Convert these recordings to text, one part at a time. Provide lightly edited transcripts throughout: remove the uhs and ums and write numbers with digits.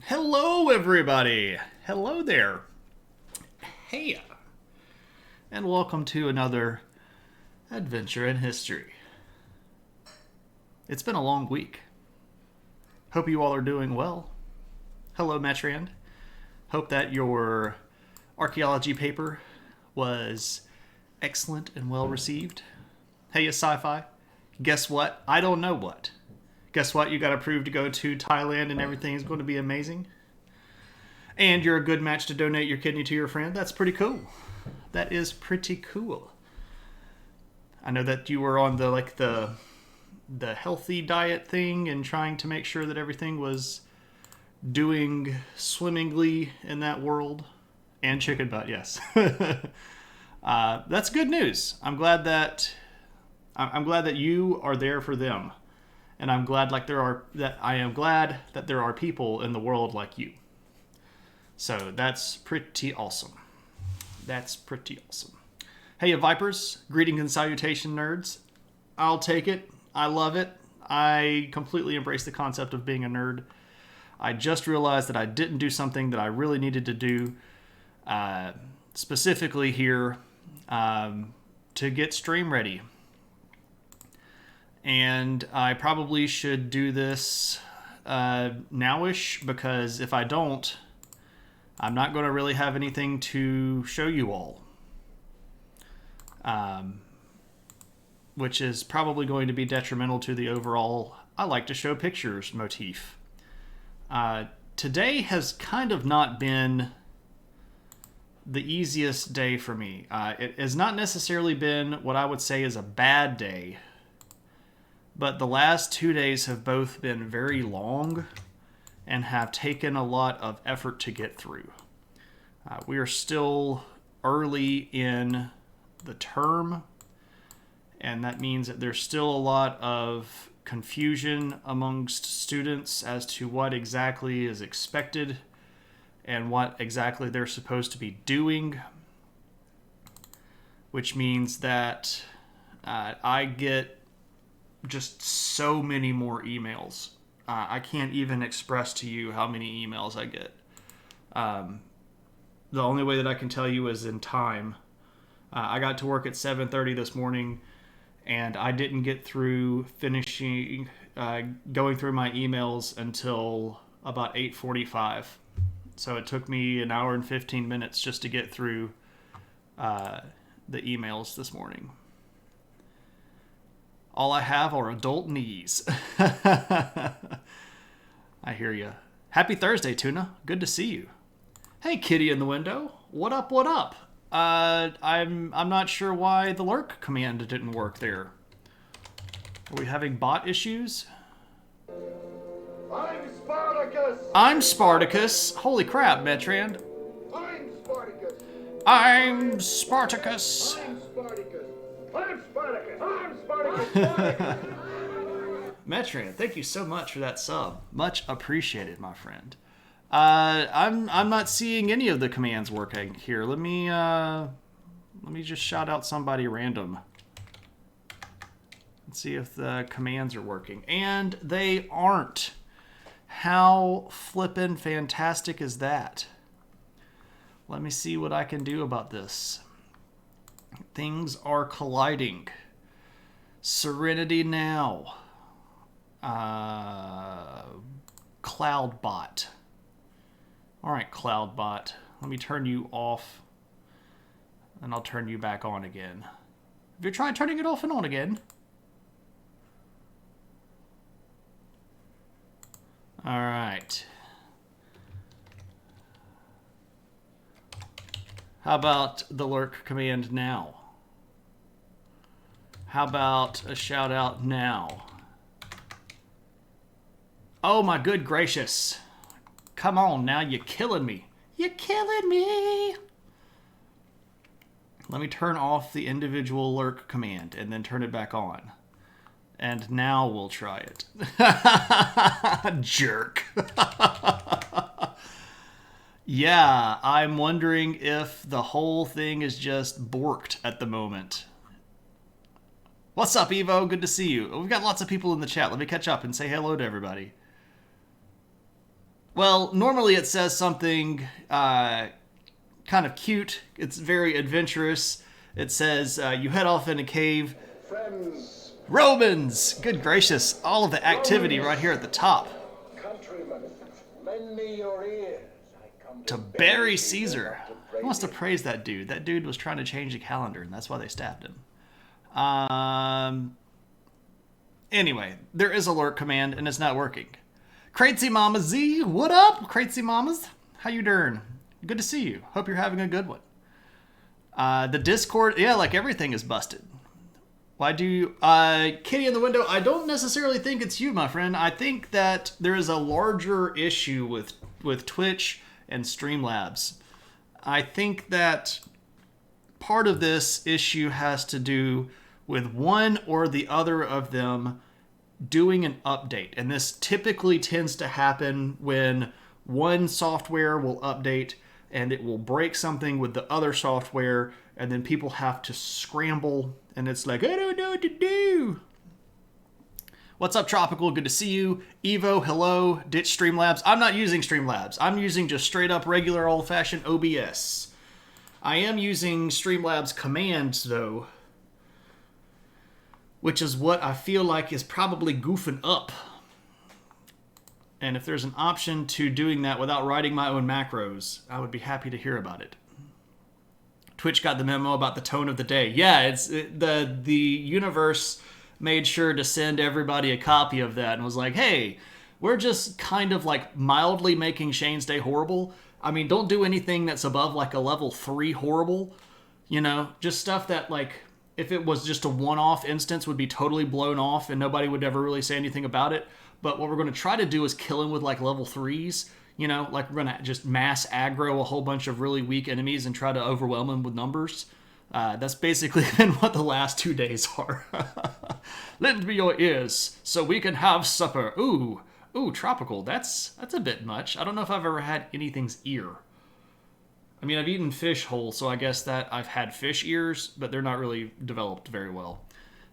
Hello, everybody. Hello there. Hey. And welcome to another adventure in history. It's been a long week. Hope you all are doing well. Hello, Metrand. Hope that your archaeology paper was excellent and well received. Hey, sci-fi. Guess what? I don't know what. Guess what? You got approved to go to Thailand and everything is going to be amazing. And you're a good match to donate your kidney to your friend. That's pretty cool. That is pretty cool. I know that you were on the healthy diet thing and trying to make sure that everything was doing swimmingly in that world. And chicken butt, yes. That's good news. I'm glad that you are there for them. And I'm glad I am glad that there are people in the world like you. So that's pretty awesome. That's pretty awesome. Hey, Vipers, greetings and salutation, nerds. I'll take it. I love it. I completely embrace the concept of being a nerd. I just realized that I didn't do something that I really needed to do, specifically here, to get stream ready. And I probably should do this nowish, because if I don't, I'm not going to really have anything to show you all. Which is probably going to be detrimental to the overall I like to show pictures motif. Today has kind of not been the easiest day for me. It has not necessarily been what I would say is a bad day. But the last 2 days have both been very long and have taken a lot of effort to get through. We are still early in the term, and that means that there's still a lot of confusion amongst students as to what exactly is expected and what exactly they're supposed to be doing, which means that I get just so many more emails. I can't even express to you how many emails I get. The only way that I can tell you is in time. I got to work at 7:30 this morning, and I didn't get through finishing going through my emails until about 8:45. So it took me an hour and 15 minutes just to get through the emails this morning. All I have are adult knees. I hear you. Happy Thursday, Tuna. Good to see you. Hey, kitty in the window. What up, what up? I'm not sure why the lurk command didn't work there. Are we having bot issues? I'm Spartacus! I'm Spartacus. Holy crap, Metrand. I'm Spartacus! I'm Spartacus. I'm Spartacus! I'm Spartacus! I'm Spartacus! Spartacus! Metrand, thank you so much for that sub. Much appreciated, my friend. I'm not seeing any of the commands working here. Let me just shout out somebody random. Let's see if the commands are working. And they aren't. How flippin' fantastic is that? Let me see what I can do about this. Things are colliding. Serenity now. Cloudbot. Alright, Cloudbot. Let me turn you off. And I'll turn you back on again. Have you tried turning it off and on again? Alright. How about the lurk command now? How about a shout out now? Oh my good gracious. Come on now, you're killing me. You're killing me. Let me turn off the individual lurk command and then turn it back on. And now we'll try it. Jerk. Yeah, I'm wondering if the whole thing is just borked at the moment. What's up, Evo? Good to see you. We've got lots of people in the chat. Let me catch up and say hello to everybody. Well, normally it says something kind of cute. It's very adventurous. It says you head off in a cave. Friends, Romans! Good gracious, all of the activity right here at the top. countrymen, lend me your ears. I come To bury Caesar. Who wants to praise that dude? That dude was trying to change the calendar, and that's why they stabbed him. Anyway, there is alert command, and it's not working. Crazy Mama Z, what up, Crazy Mamas? How you doing? Good to see you. Hope you're having a good one. The Discord, yeah, like everything is busted. Why do you... Kitty in the window, I don't necessarily think it's you, my friend. I think that there is a larger issue with Twitch and Streamlabs. I think that part of this issue has to do with one or the other of them doing an update. And this typically tends to happen when one software will update and it will break something with the other software, and then people have to scramble, and it's like, I don't know what to do. What's up, Tropical? Good to see you. Evo, hello. Ditch Streamlabs. I'm not using Streamlabs. I'm using just straight up regular old-fashioned OBS. I am using Streamlabs commands, though, which is what I feel like is probably goofing up. And if there's an option to doing that without writing my own macros, I would be happy to hear about it. Twitch got the memo about the tone of the day. Yeah, the universe made sure to send everybody a copy of that and was like, hey, we're just kind of like mildly making Shane's Day horrible. I mean, don't do anything that's above like a level 3 horrible. You know, just stuff that like, if it was just a one-off instance, would be totally blown off and nobody would ever really say anything about it. But what we're going to try to do is kill him with like level 3s. You know, like we're going to just mass aggro a whole bunch of really weak enemies and try to overwhelm them with numbers. That's basically been what the last 2 days are. Lend me your ears so we can have supper. Ooh, Tropical. That's a bit much. I don't know if I've ever had anything's ear. I mean, I've eaten fish whole, so I guess that I've had fish ears, but they're not really developed very well.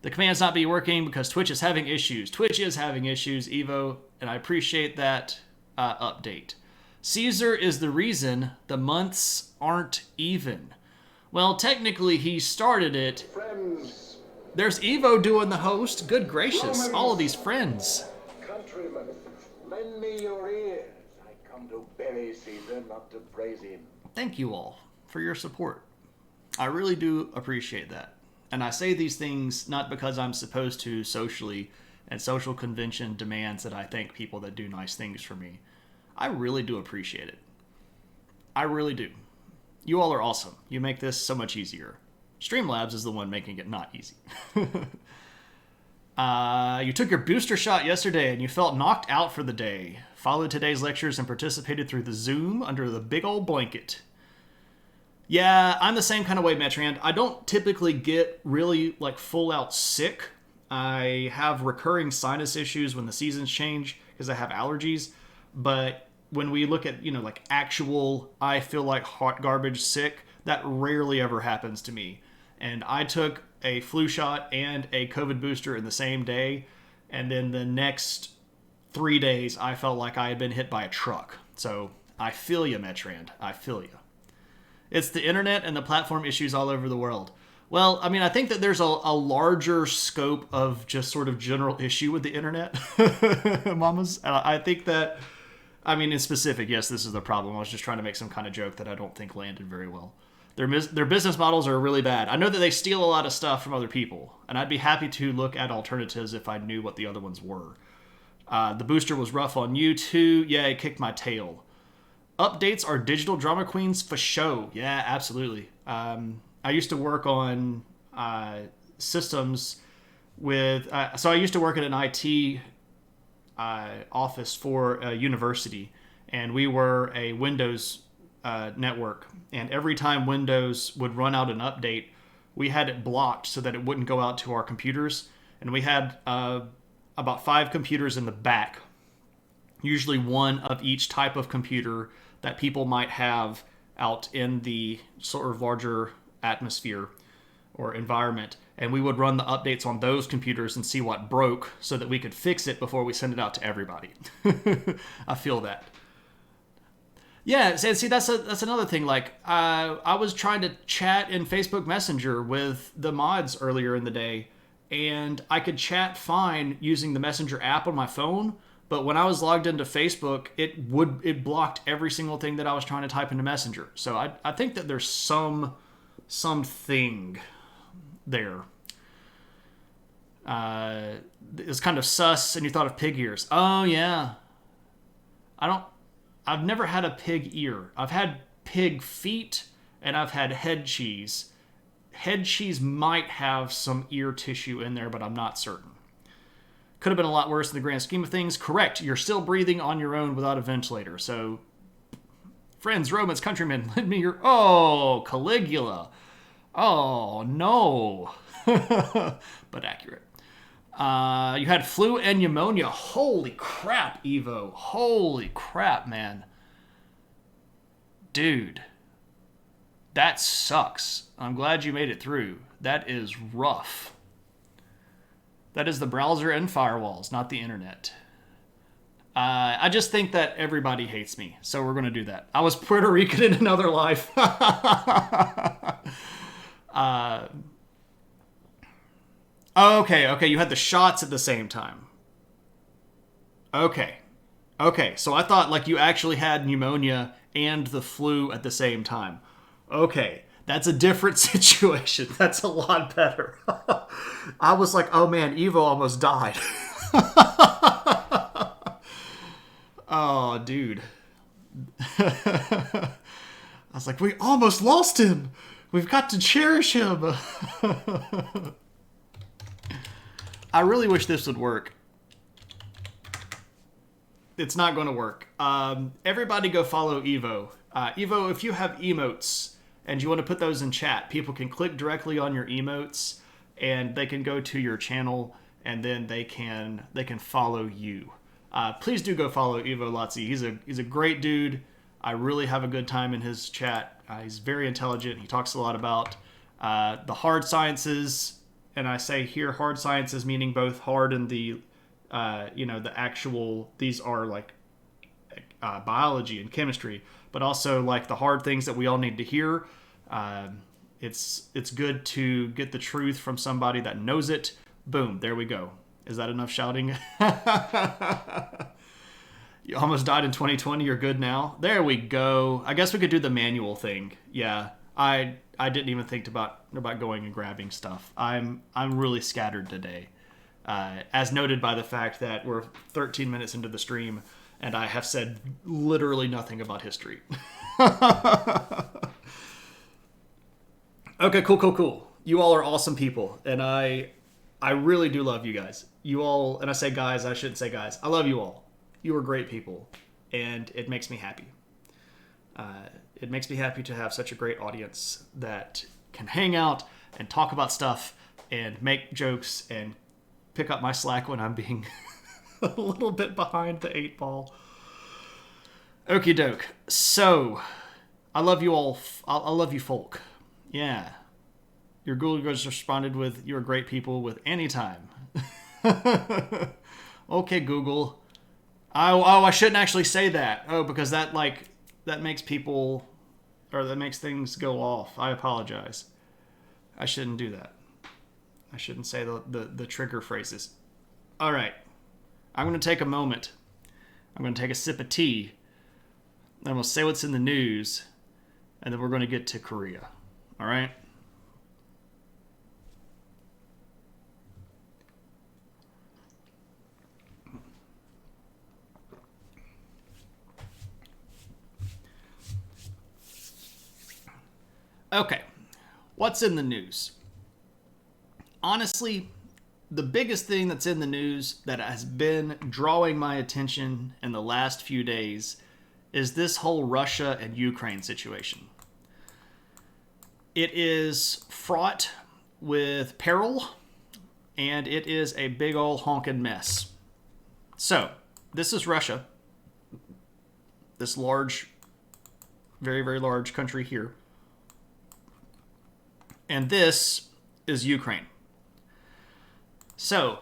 The command's not be working because Twitch is having issues. Twitch is having issues, Evo, and I appreciate that update. Caesar is the reason the months aren't even. Well, technically, he started it. friends, There's Evo doing the host. Good gracious, all of these friends. countrymen, lend me your ears. I come to bury Caesar, not to praise him. Thank you all for your support. I really do appreciate that. And I say these things not because I'm supposed to socially, and social convention demands that I thank people that do nice things for me. I really do appreciate it. I really do. You all are awesome. You make this so much easier. Streamlabs is the one making it not easy. You took your booster shot yesterday and you felt knocked out for the day. Followed today's lectures and participated through the Zoom under the big old blanket. Yeah, I'm the same kind of way, Metrand. I don't typically get really like full out sick. I have recurring sinus issues when the seasons change because I have allergies. But when we look at, like actual, I feel like hot garbage sick, that rarely ever happens to me. And I took a flu shot and a COVID booster in the same day. And then the next 3 days, I felt like I had been hit by a truck. So I feel you, Metrand. I feel you. It's the internet and the platform issues all over the world. Well, I mean, I think that there's a larger scope of just sort of general issue with the internet, mamas. And I think that, I mean, in specific, yes, this is the problem. I was just trying to make some kind of joke that I don't think landed very well. Their business models are really bad. I know that they steal a lot of stuff from other people, and I'd be happy to look at alternatives if I knew what the other ones were. The booster was rough on you too. Yeah, it kicked my tail. Updates are digital drama queens for show. Yeah, absolutely. I used to work on systems with... so I used to work at an IT office for a university, and we were a Windows network. And every time Windows would run out an update, we had it blocked so that it wouldn't go out to our computers. And we had about 5 computers in the back, usually one of each type of computer that people might have out in the sort of larger atmosphere or environment. And we would run the updates on those computers and see what broke so that we could fix it before we send it out to everybody. I feel that. Yeah, see, that's another thing. Like, I was trying to chat in Facebook Messenger with the mods earlier in the day, and I could chat fine using the Messenger app on my phone. But when I was logged into Facebook, it blocked every single thing that I was trying to type into Messenger. So I think that there's something there. It's kind of sus, and you thought of pig ears. Oh yeah, I don't. I've never had a pig ear. I've had pig feet, and I've had head cheese. Head cheese might have some ear tissue in there, but I'm not certain. Could have been a lot worse in the grand scheme of things. Correct. You're still breathing on your own without a ventilator. So, friends, Romans, countrymen, lend me your. Oh, Caligula. Oh, no. But accurate. You had flu and pneumonia. Holy crap, Evo. Holy crap, man. Dude. That sucks. I'm glad you made it through. That is rough. That is the browser and firewalls, not the internet. I just think that everybody hates me, so we're going to do that. I was Puerto Rican in another life. Okay, you had the shots at the same time. Okay. So I thought like you actually had pneumonia and the flu at the same time. Okay, that's a different situation. That's a lot better. I was like, oh man, Evo almost died. Oh, dude. I was like, we almost lost him. We've got to cherish him. I really wish this would work. It's not going to work. Everybody go follow Evo. Evo, if you have emotes and you want to put those in chat, people can click directly on your emotes and they can go to your channel and then they can follow you. Please do go follow Evo Lotzi. He's a great dude. I really have a good time in his chat. He's very intelligent. He talks a lot about the hard sciences, and I say here hard sciences meaning both hard and the the actual, these are like biology and chemistry, but also like the hard things that we all need to hear. It's good to get the truth from somebody that knows it. Boom, there we go. Is that enough shouting? You almost died in 2020. You're good now. There we go. I guess we could do the manual thing. Yeah, I didn't even think about going and grabbing stuff. I'm really scattered today, as noted by the fact that we're 13 minutes into the stream and I have said literally nothing about history. Okay, cool. You all are awesome people, and I really do love you guys. You all, and I say guys, I shouldn't say guys. I love you all. You are great people, and it makes me happy. It makes me happy to have such a great audience that can hang out and talk about stuff and make jokes and pick up my slack when I'm being a little bit behind the 8 ball. Okie doke. So, I love you all. I love you folk. Yeah. Your Google has responded with, you're great people with anytime. Okay, Google. I shouldn't actually say that. Oh, because that makes people, or that makes things go off. I apologize. I shouldn't do that. I shouldn't say the trigger phrases. All right. I'm going to take a moment. I'm going to take a sip of tea. And I'm going to say what's in the news. And then we're going to get to Korea. All right? Okay, what's in the news? Honestly, the biggest thing that's in the news that has been drawing my attention in the last few days is this whole Russia and Ukraine situation. It is fraught with peril, and it is a big ol' honkin' mess. So, this is Russia, this large, very, very large country here. And this is Ukraine. So,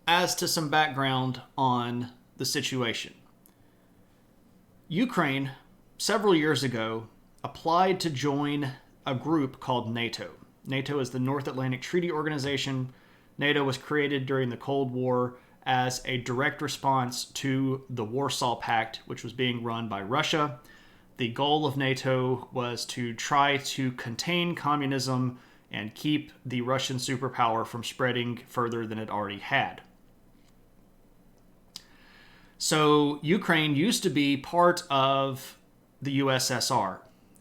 as to some background on the situation. Ukraine several years ago, applied to join a group called NATO. NATO is the North Atlantic Treaty Organization. NATO was created during the Cold War as a direct response to the Warsaw Pact, which was being run by Russia. The goal of NATO was to try to contain communism and keep the Russian superpower from spreading further than it already had. So Ukraine used to be part of the USSR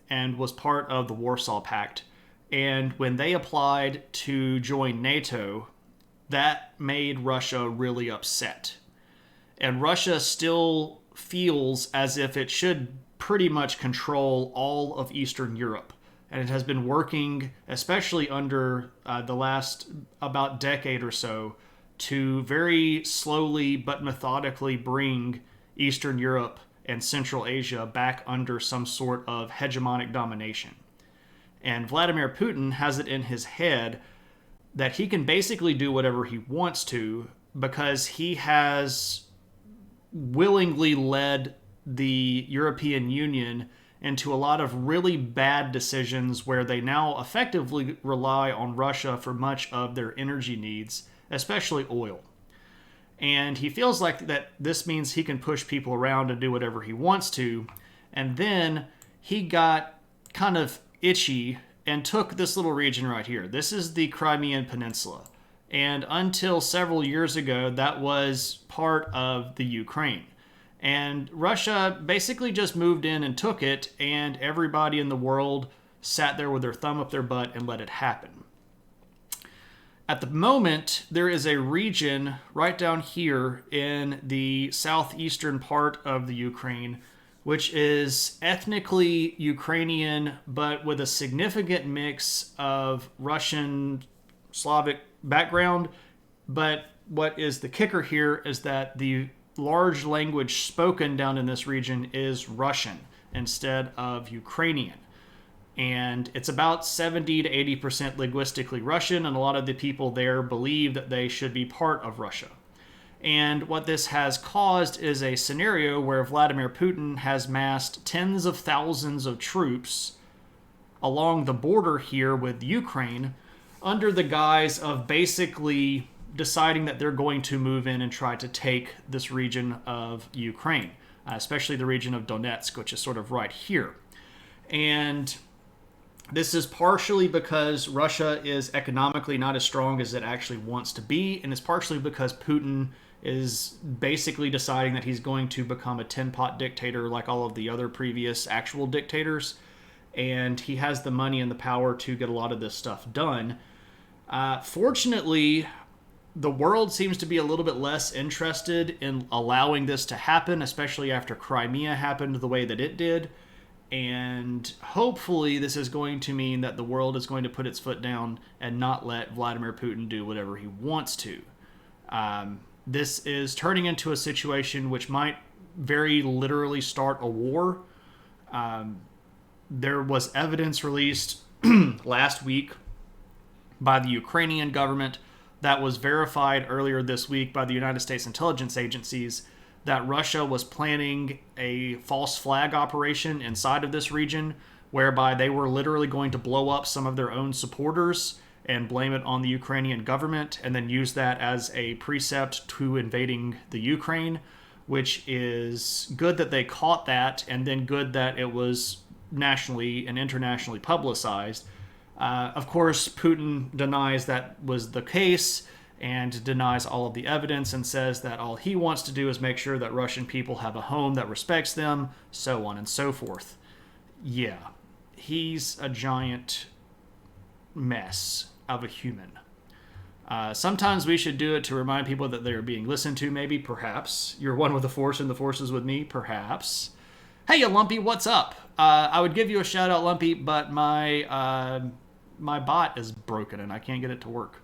and was part of the Warsaw Pact. And when they applied to join NATO, that made Russia really upset. And Russia still feels as if it should pretty much control all of Eastern Europe. And it has been working, especially under the last about decade or so, to very slowly but methodically bring Eastern Europe and Central Asia back under some sort of hegemonic domination. And Vladimir Putin has it in his head that he can basically do whatever he wants to because he has willingly led the European Union into a lot of really bad decisions where they now effectively rely on Russia for much of their energy needs, especially oil. And he feels like that this means he can push people around and do whatever he wants to. And then he got kind of itchy and took this little region right here. This is the Crimean Peninsula. And until several years ago, that was part of the Ukraine. And Russia basically just moved in and took it, and everybody in the world sat there with their thumb up their butt and let it happen. At the moment, there is a region right down here in the southeastern part of the Ukraine, which is ethnically Ukrainian, but with a significant mix of Russian, Slavic background. But what is the kicker here is that the large language spoken down in this region is Russian instead of Ukrainian. And it's about 70 to 80% linguistically Russian, and a lot of the people there believe that they should be part of Russia. And what this has caused is a scenario where Vladimir Putin has massed tens of thousands of troops along the border here with Ukraine under the guise of basically deciding that they're going to move in and try to take this region of Ukraine, especially the region of Donetsk, which is sort of right here. And this is partially because Russia is economically not as strong as it actually wants to be, and it's partially because Putin is basically deciding that he's going to become a tin-pot dictator like all of the other previous actual dictators, and he has the money and the power to get a lot of this stuff done. Fortunately, the world seems to be a little bit less interested in allowing this to happen, especially after Crimea happened the way that it did. And hopefully this is going to mean that the world is going to put its foot down and not let Vladimir Putin do whatever he wants to. This is turning into a situation which might very literally start a war. There was evidence released last week by the Ukrainian government that was verified earlier this week by the United States intelligence agencies that Russia was planning a false flag operation inside of this region whereby they were literally going to blow up some of their own supporters and blame it on the Ukrainian government and then use that as a precept to invading the Ukraine, which is good that they caught that and then good that it was nationally and internationally publicized. Of course, Putin denies that was the case and denies all of the evidence and says that all he wants to do is make sure that Russian people have a home that respects them, so on and so forth. Yeah, he's a giant mess of a human. Sometimes we should do it to remind people that they're being listened to, maybe, perhaps. You're one with the Force and the Force is with me, perhaps. Hey, you Lumpy, what's up? I would give you a shout out, Lumpy, but my bot is broken and I can't get it to work.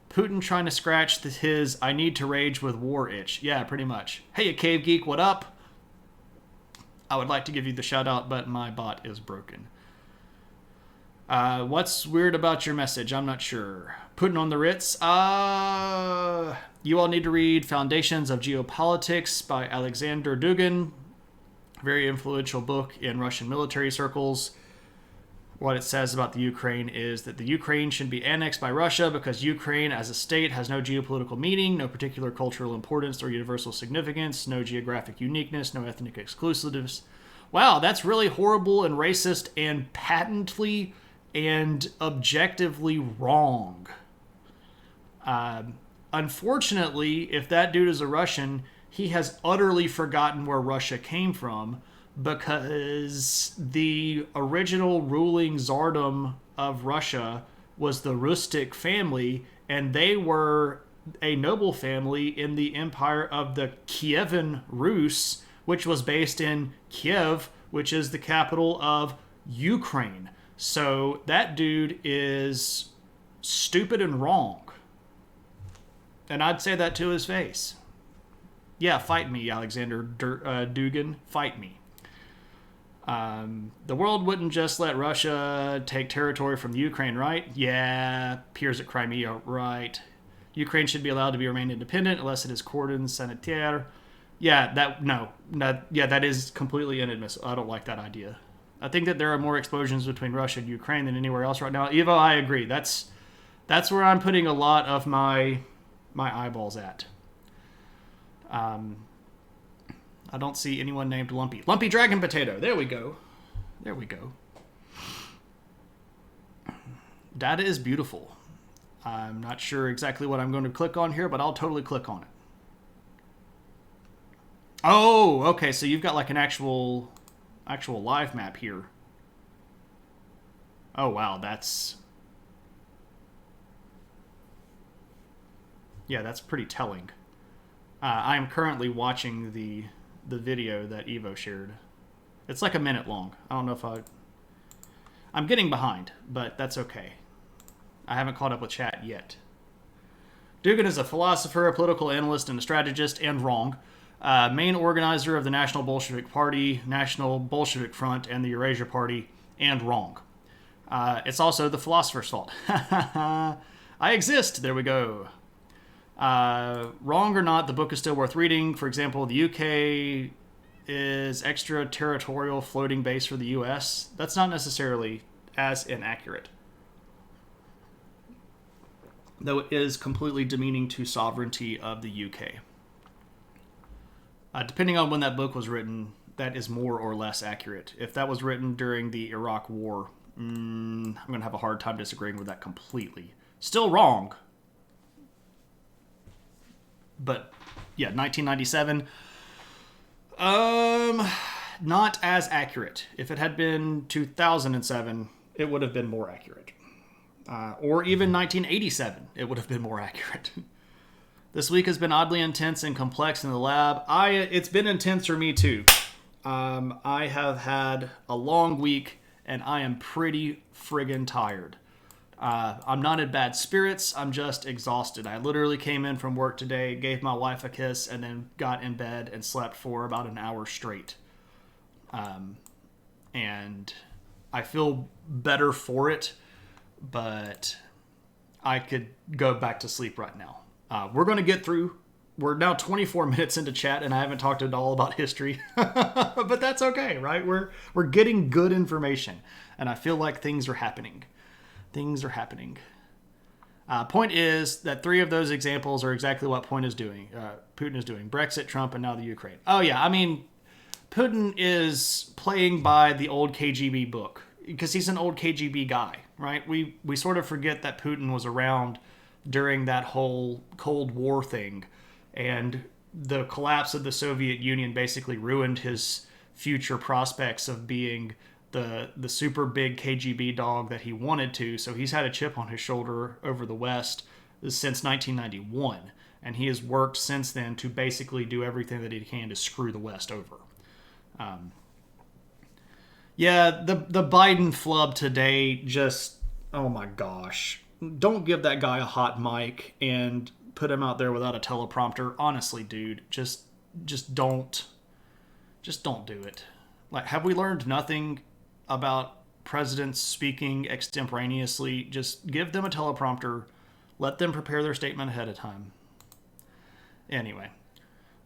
Putin trying to scratch his I need to rage with war itch. Yeah, pretty much. Hey, you Cave Geek, what up? I would like to give you the shout out, but my bot is broken. What's weird about your message? I'm not sure. Putin on the Ritz. You all need to read Foundations of Geopolitics by Alexander Dugin, Very influential book in Russian military circles. What it says about the Ukraine is that the Ukraine should be annexed by Russia because Ukraine as a state has no geopolitical meaning, no particular cultural importance or universal significance, no geographic uniqueness, no ethnic exclusiveness. Wow, that's really horrible and racist and patently and objectively wrong. Unfortunately, if that dude is a Russian, he has utterly forgotten where Russia came from, because the original ruling tsardom of Russia was the Rustic family, and they were a noble family in the empire of the Kievan Rus, which was based in Kiev, which is the capital of Ukraine. So that dude is stupid and wrong. And I'd say that to his face. Yeah, fight me, Alexander Dugin. Fight me. The world wouldn't just let Russia take territory from the Ukraine, right? Yeah, peers at Crimea, right. Ukraine should be allowed to remain independent unless it is cordon sanitaire. Yeah, that is completely inadmissible. I don't like that idea. I think that there are more explosions between Russia and Ukraine than anywhere else right now. Evo, I agree. That's where I'm putting a lot of my eyeballs at. I don't see anyone named Lumpy. Lumpy Dragon Potato. There we go. There we go. Data is beautiful. I'm not sure exactly what I'm going to click on here, but I'll totally click on it. Oh, okay. So you've got like an actual live map here. Oh, wow. That's pretty telling. I am currently watching the video that Evo shared. It's like a minute long. I don't know if I'm getting behind, but that's okay. I haven't caught up with chat yet. Dugin is a philosopher, a political analyst, and a strategist, and wrong. Main organizer of the National Bolshevik Party, National Bolshevik Front, and the Eurasia Party, and wrong. It's also the philosopher's fault. I exist. There we go. Wrong or not, the book is still worth reading. For example, the UK is extraterritorial floating base for the US. That's not necessarily as inaccurate, though it is completely demeaning to sovereignty of the UK. Depending on when that book was written, that is more or less accurate. If that was written during the Iraq War, I'm going to have a hard time disagreeing with that completely. Still wrong. But yeah, 1997, not as accurate. If it had been 2007, it would have been more accurate. Or even 1987, it would have been more accurate. This week has been oddly intense and complex in the lab. It's been intense for me too. I have had a long week, and I am pretty friggin' tired. I'm not in bad spirits. I'm just exhausted. I literally came in from work today, gave my wife a kiss, and then got in bed and slept for about an hour straight. And I feel better for it, but I could go back to sleep right now. We're going to get through. We're now 24 minutes into chat, and I haven't talked at all about history. But that's okay, right? We're getting good information, and I feel like things are happening. Things are happening. Point is that 3 of those examples are exactly what Putin is doing. Brexit, Trump, and now the Ukraine. Oh, yeah. I mean, Putin is playing by the old KGB book because he's an old KGB guy, right? We sort of forget that Putin was around during that whole Cold War thing, and the collapse of the Soviet Union basically ruined his future prospects of being the super big KGB dog that he wanted to. So he's had a chip on his shoulder over the West since 1991, and he has worked since then to basically do everything that he can to screw the West over. The Biden flub today just, oh my gosh. Don't give that guy a hot mic and put him out there without a teleprompter. Honestly, dude, just don't do it. Like, have we learned nothing about presidents speaking extemporaneously? Just give them a teleprompter. Let them prepare their statement ahead of time. Anyway,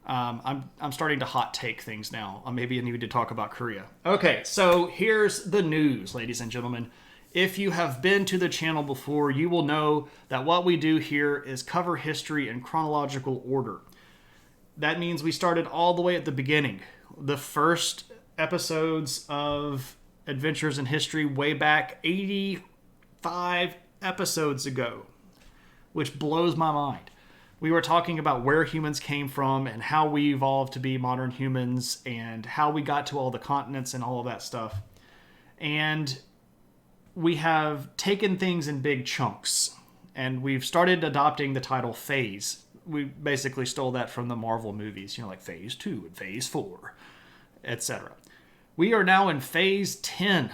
I'm starting to hot take things now. Maybe I need to talk about Korea. Okay, so here's the news, ladies and gentlemen. If you have been to the channel before, you will know that what we do here is cover history in chronological order. That means we started all the way at the beginning. The first episodes of Adventures in History way back 85 episodes ago, which blows my mind. We were talking about where humans came from and how we evolved to be modern humans and how we got to all the continents and all of that stuff. And we have taken things in big chunks, and we've started adopting the title phase. We basically stole that from the Marvel movies, like phase 2 and phase 4, etc. We are now in phase 10,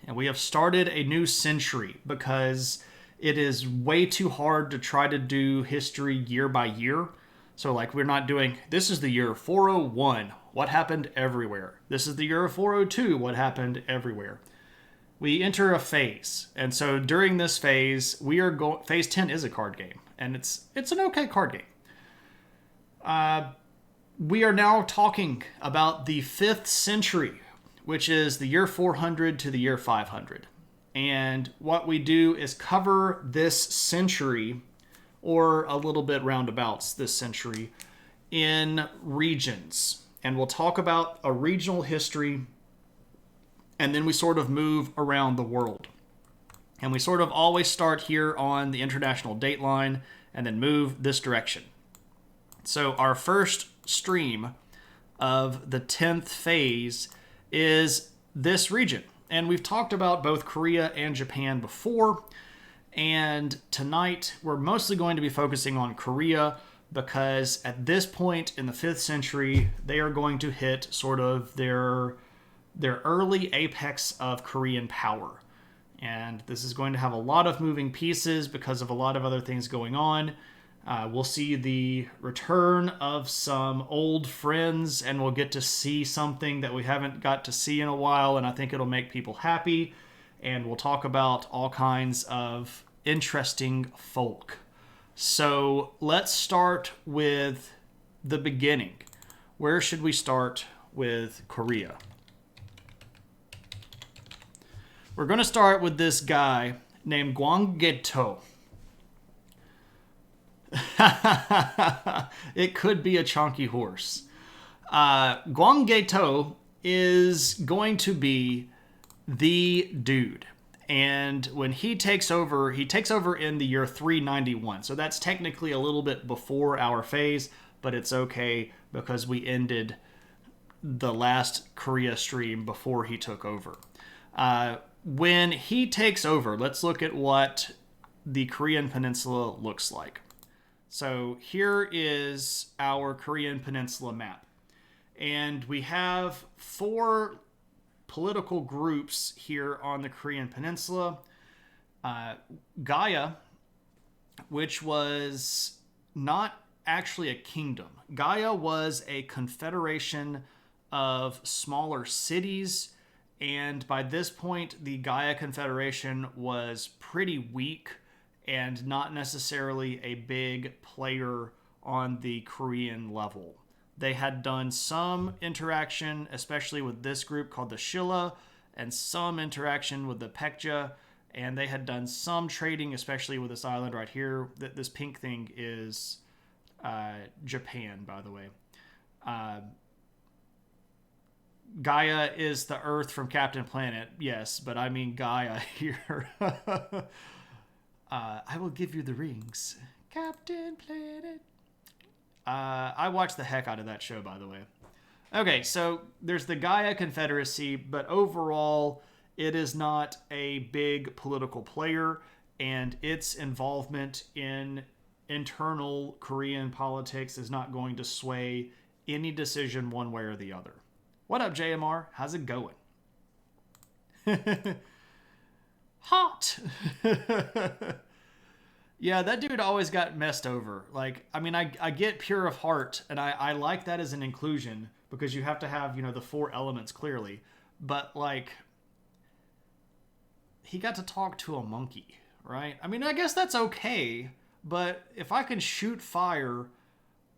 and we have started a new century because it is way too hard to try to do history year by year. So we're not doing, this is the year 401, what happened everywhere. This is the year 402, what happened everywhere. We enter a phase, and so during this phase, phase 10 is a card game, and it's an okay card game. We are now talking about the 5th century, which is the year 400 to the year 500. And what we do is cover this century, or a little bit roundabouts this century, in regions. And we'll talk about a regional history, and then we sort of move around the world. And we sort of always start here on the international date line and then move this direction. So our first stream of the 10th phase is this region. And we've talked about both Korea and Japan before. And tonight we're mostly going to be focusing on Korea because at this point in the 5th century, they are going to hit sort of their early apex of Korean power. And this is going to have a lot of moving pieces because of a lot of other things going on. We'll see the return of some old friends, and we'll get to see something that we haven't got to see in a while, and I think it'll make people happy. And we'll talk about all kinds of interesting folk. So let's start with the beginning. Where should we start with Korea? We're going to start with this guy named Gwanggaeto. It could be a chunky horse. Gwanggaeto is going to be the dude. And when he takes over in the year 391. So that's technically a little bit before our phase, but it's okay because we ended the last Korea stream before he took over. When he takes over, let's look at what the Korean Peninsula looks like. So here is our Korean Peninsula map. And we have 4 political groups here on the Korean Peninsula. Gaya, which was not actually a kingdom. Gaya was a confederation of smaller cities, and by this point, the Gaya Confederation was pretty weak and not necessarily a big player on the Korean level. They had done some interaction, especially with this group called the Shilla, and some interaction with the Pekja, and they had done some trading, especially with this island right here. This pink thing is Japan, by the way. Gaia is the Earth from Captain Planet, yes, but I mean Gaia here. I will give you the rings, Captain Planet. I watched the heck out of that show, by the way. Okay, so there's the Gaia Confederacy, but overall, it is not a big political player, and its involvement in internal Korean politics is not going to sway any decision one way or the other. What up, JMR? How's it going? Hot! Yeah, that dude always got messed over. I get pure of heart, and I like that as an inclusion, because you have to have, the 4 elements clearly. But, he got to talk to a monkey, right? I mean, I guess that's okay, but if I can shoot fire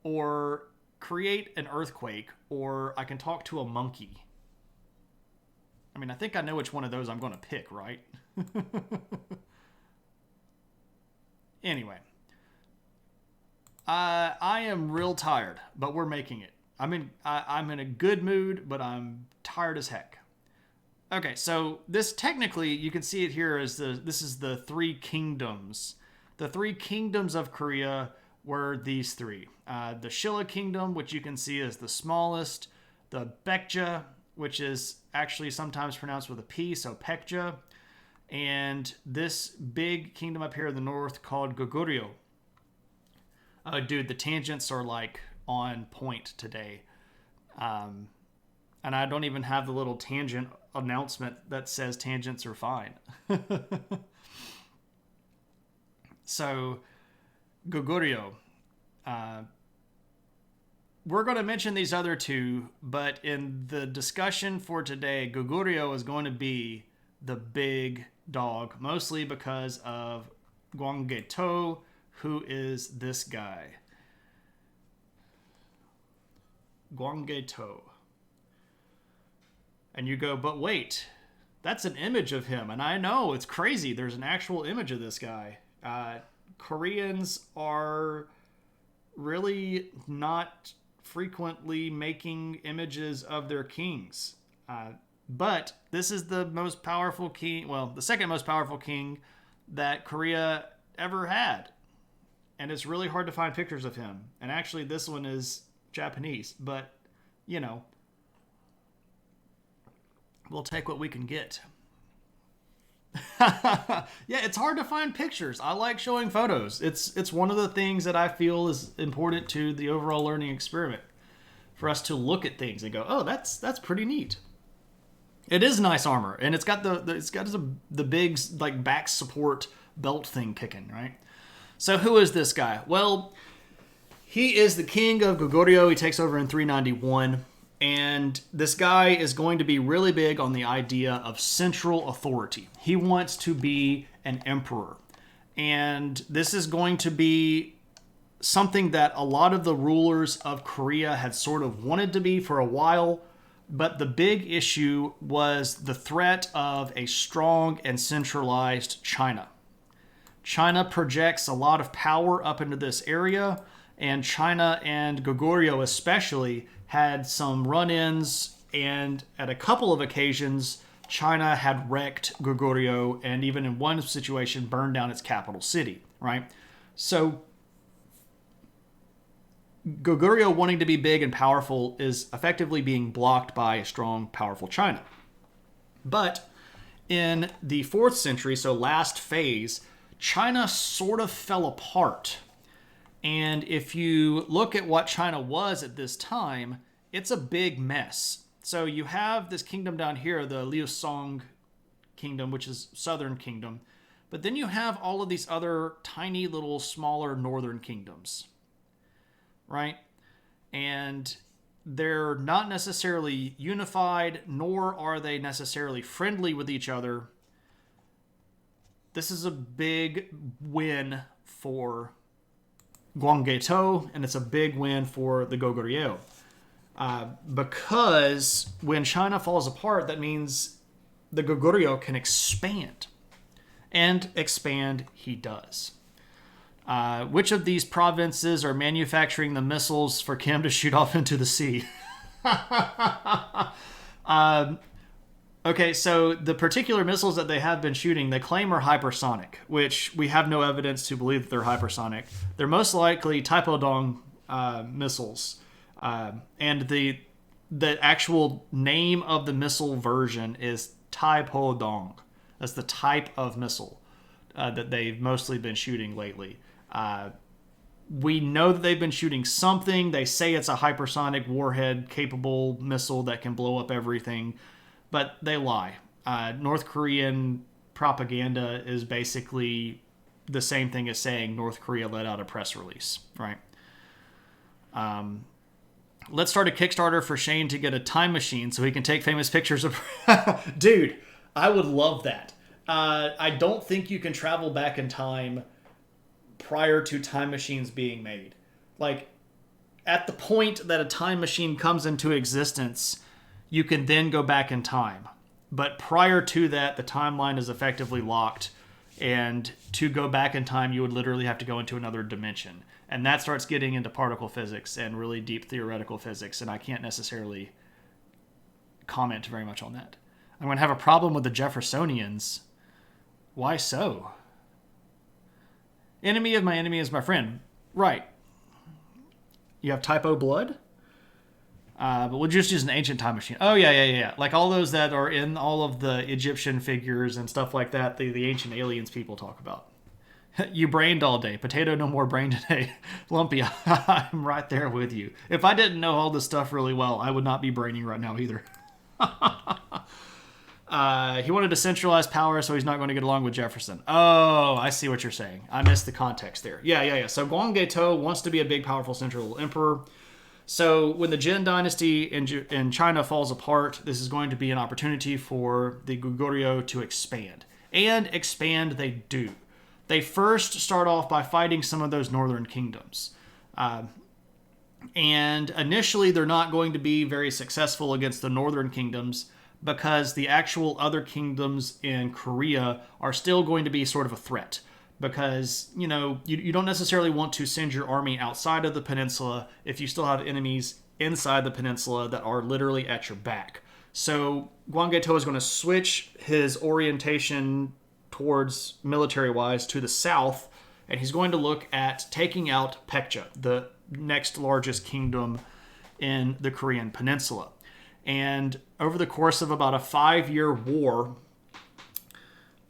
or create an earthquake, or I can talk to a monkey. I mean, I think I know which one of those I'm going to pick, right? Anyway, I am real tired, but we're making it. I'm in a good mood, but I'm tired as heck. Okay, so this technically, you can see it here as this is the three kingdoms. The three kingdoms of Korea were these three. The Shilla Kingdom, which you can see is the smallest. The Baekje, which is actually sometimes pronounced with a P, so Pekja. And this big kingdom up here in the north called Goguryeo. Dude, the tangents are like on point today. And I don't even have the little tangent announcement that says tangents are fine. So, Goguryeo. We're going to mention these other two, but in the discussion for today, Goguryeo is going to be the big dog, mostly because of Gwangae-to, who is this guy. Gwangae-to. And you go, but wait, that's an image of him. And I know, it's crazy. There's an actual image of this guy. Koreans are really not frequently making images of their kings. But this is the most powerful king, well, the second most powerful king that Korea ever had. And it's really hard to find pictures of him. And actually, this one is Japanese. But, you know, we'll take what we can get. Yeah, it's hard to find pictures. I like showing photos. It's one of the things that I feel is important to the overall learning experiment. For us to look at things and go, oh, that's pretty neat. It is nice armor, and it's got the big like back support belt thing kicking, right? So who is this guy? Well, he is the king of Goguryeo. He takes over in 391. And this guy is going to be really big on the idea of central authority. He wants to be an emperor. And this is going to be something that a lot of the rulers of Korea had sort of wanted to be for a while. But the big issue was the threat of a strong and centralized China. China projects a lot of power up into this area. And China and Goguryeo especially had some run-ins, and at a couple of occasions, China had wrecked Goguryeo, and even in one situation, burned down its capital city, right? So, Goguryeo wanting to be big and powerful is effectively being blocked by a strong, powerful China. But in the 4th century, so last phase, China sort of fell apart. And if you look at what China was at this time, it's a big mess. So you have this kingdom down here, the Liusong kingdom, which is southern kingdom. But then you have all of these other tiny little smaller northern kingdoms, right? And they're not necessarily unified, nor are they necessarily friendly with each other. This is a big win for Gwangae-to, and it's a big win for the Goguryeo. Because when China falls apart, that means the Goguryeo can expand. And expand he does. Which of these provinces are manufacturing the missiles for Kim to shoot off into the sea? Okay, so the particular missiles that they have been shooting, they claim are hypersonic, which we have no evidence to believe that they're hypersonic. They're most likely Taepodong missiles. And the actual name of the missile version is Taepodong. That's the type of missile that they've mostly been shooting lately. We know that they've been shooting something. They say it's a hypersonic warhead-capable missile that can blow up everything. But they lie. North Korean propaganda is basically the same thing as saying North Korea let out a press release, right? Let's start a Kickstarter for Shane to get a time machine so he can take famous pictures of... Dude, I would love that. I don't think you can travel back in time prior to time machines being made. Like, at the point that a time machine comes into existence, you can then go back in time. But prior to that, the timeline is effectively locked. And to go back in time, you would literally have to go into another dimension. And that starts getting into particle physics and really deep theoretical physics. And I can't necessarily comment very much on that. I'm going to have a problem with the Jeffersonians. Why so? Enemy of my enemy is my friend. Right. You have typo blood? But we'll just use an ancient time machine. Oh, yeah. Like all those that are in all of the Egyptian figures and stuff like that, the ancient aliens people talk about. You brained all day. Potato, no more brain today. Lumpy, I'm right there with you. If I didn't know all this stuff really well, I would not be braining right now either. He wanted to centralize power, so he's not going to get along with Jefferson. Oh, I see what you're saying. I missed the context there. Yeah. So Guanggetou wants to be a big, powerful central emperor. So when the Jin dynasty in China falls apart, this is going to be an opportunity for the Goguryeo to expand. And expand they do. They first start off by fighting some of those northern kingdoms. And initially, they're not going to be very successful against the northern kingdoms because the actual other kingdoms in Korea are still going to be sort of a threat. Because, you don't necessarily want to send your army outside of the peninsula if you still have enemies inside the peninsula that are literally at your back. So Guanggetou is going to switch his orientation towards military-wise to the south, and he's going to look at taking out Baekje, the next largest kingdom in the Korean peninsula. And over the course of about a 5-year war,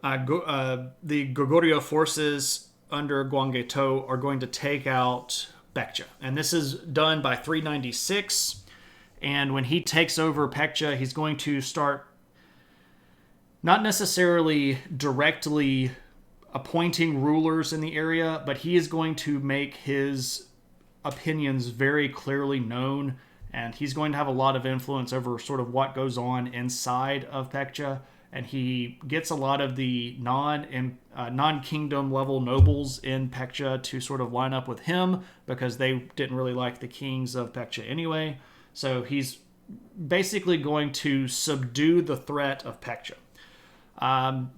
the Goguryeo forces under Guanggetou are going to take out Baekje. And this is done by 396. And when he takes over Baekje, he's going to start not necessarily directly appointing rulers in the area, but he is going to make his opinions very clearly known. And he's going to have a lot of influence over sort of what goes on inside of Baekje. And he gets a lot of the non-kingdom level nobles in Baekje to sort of line up with him because they didn't really like the kings of Baekje anyway. So he's basically going to subdue the threat of Baekje.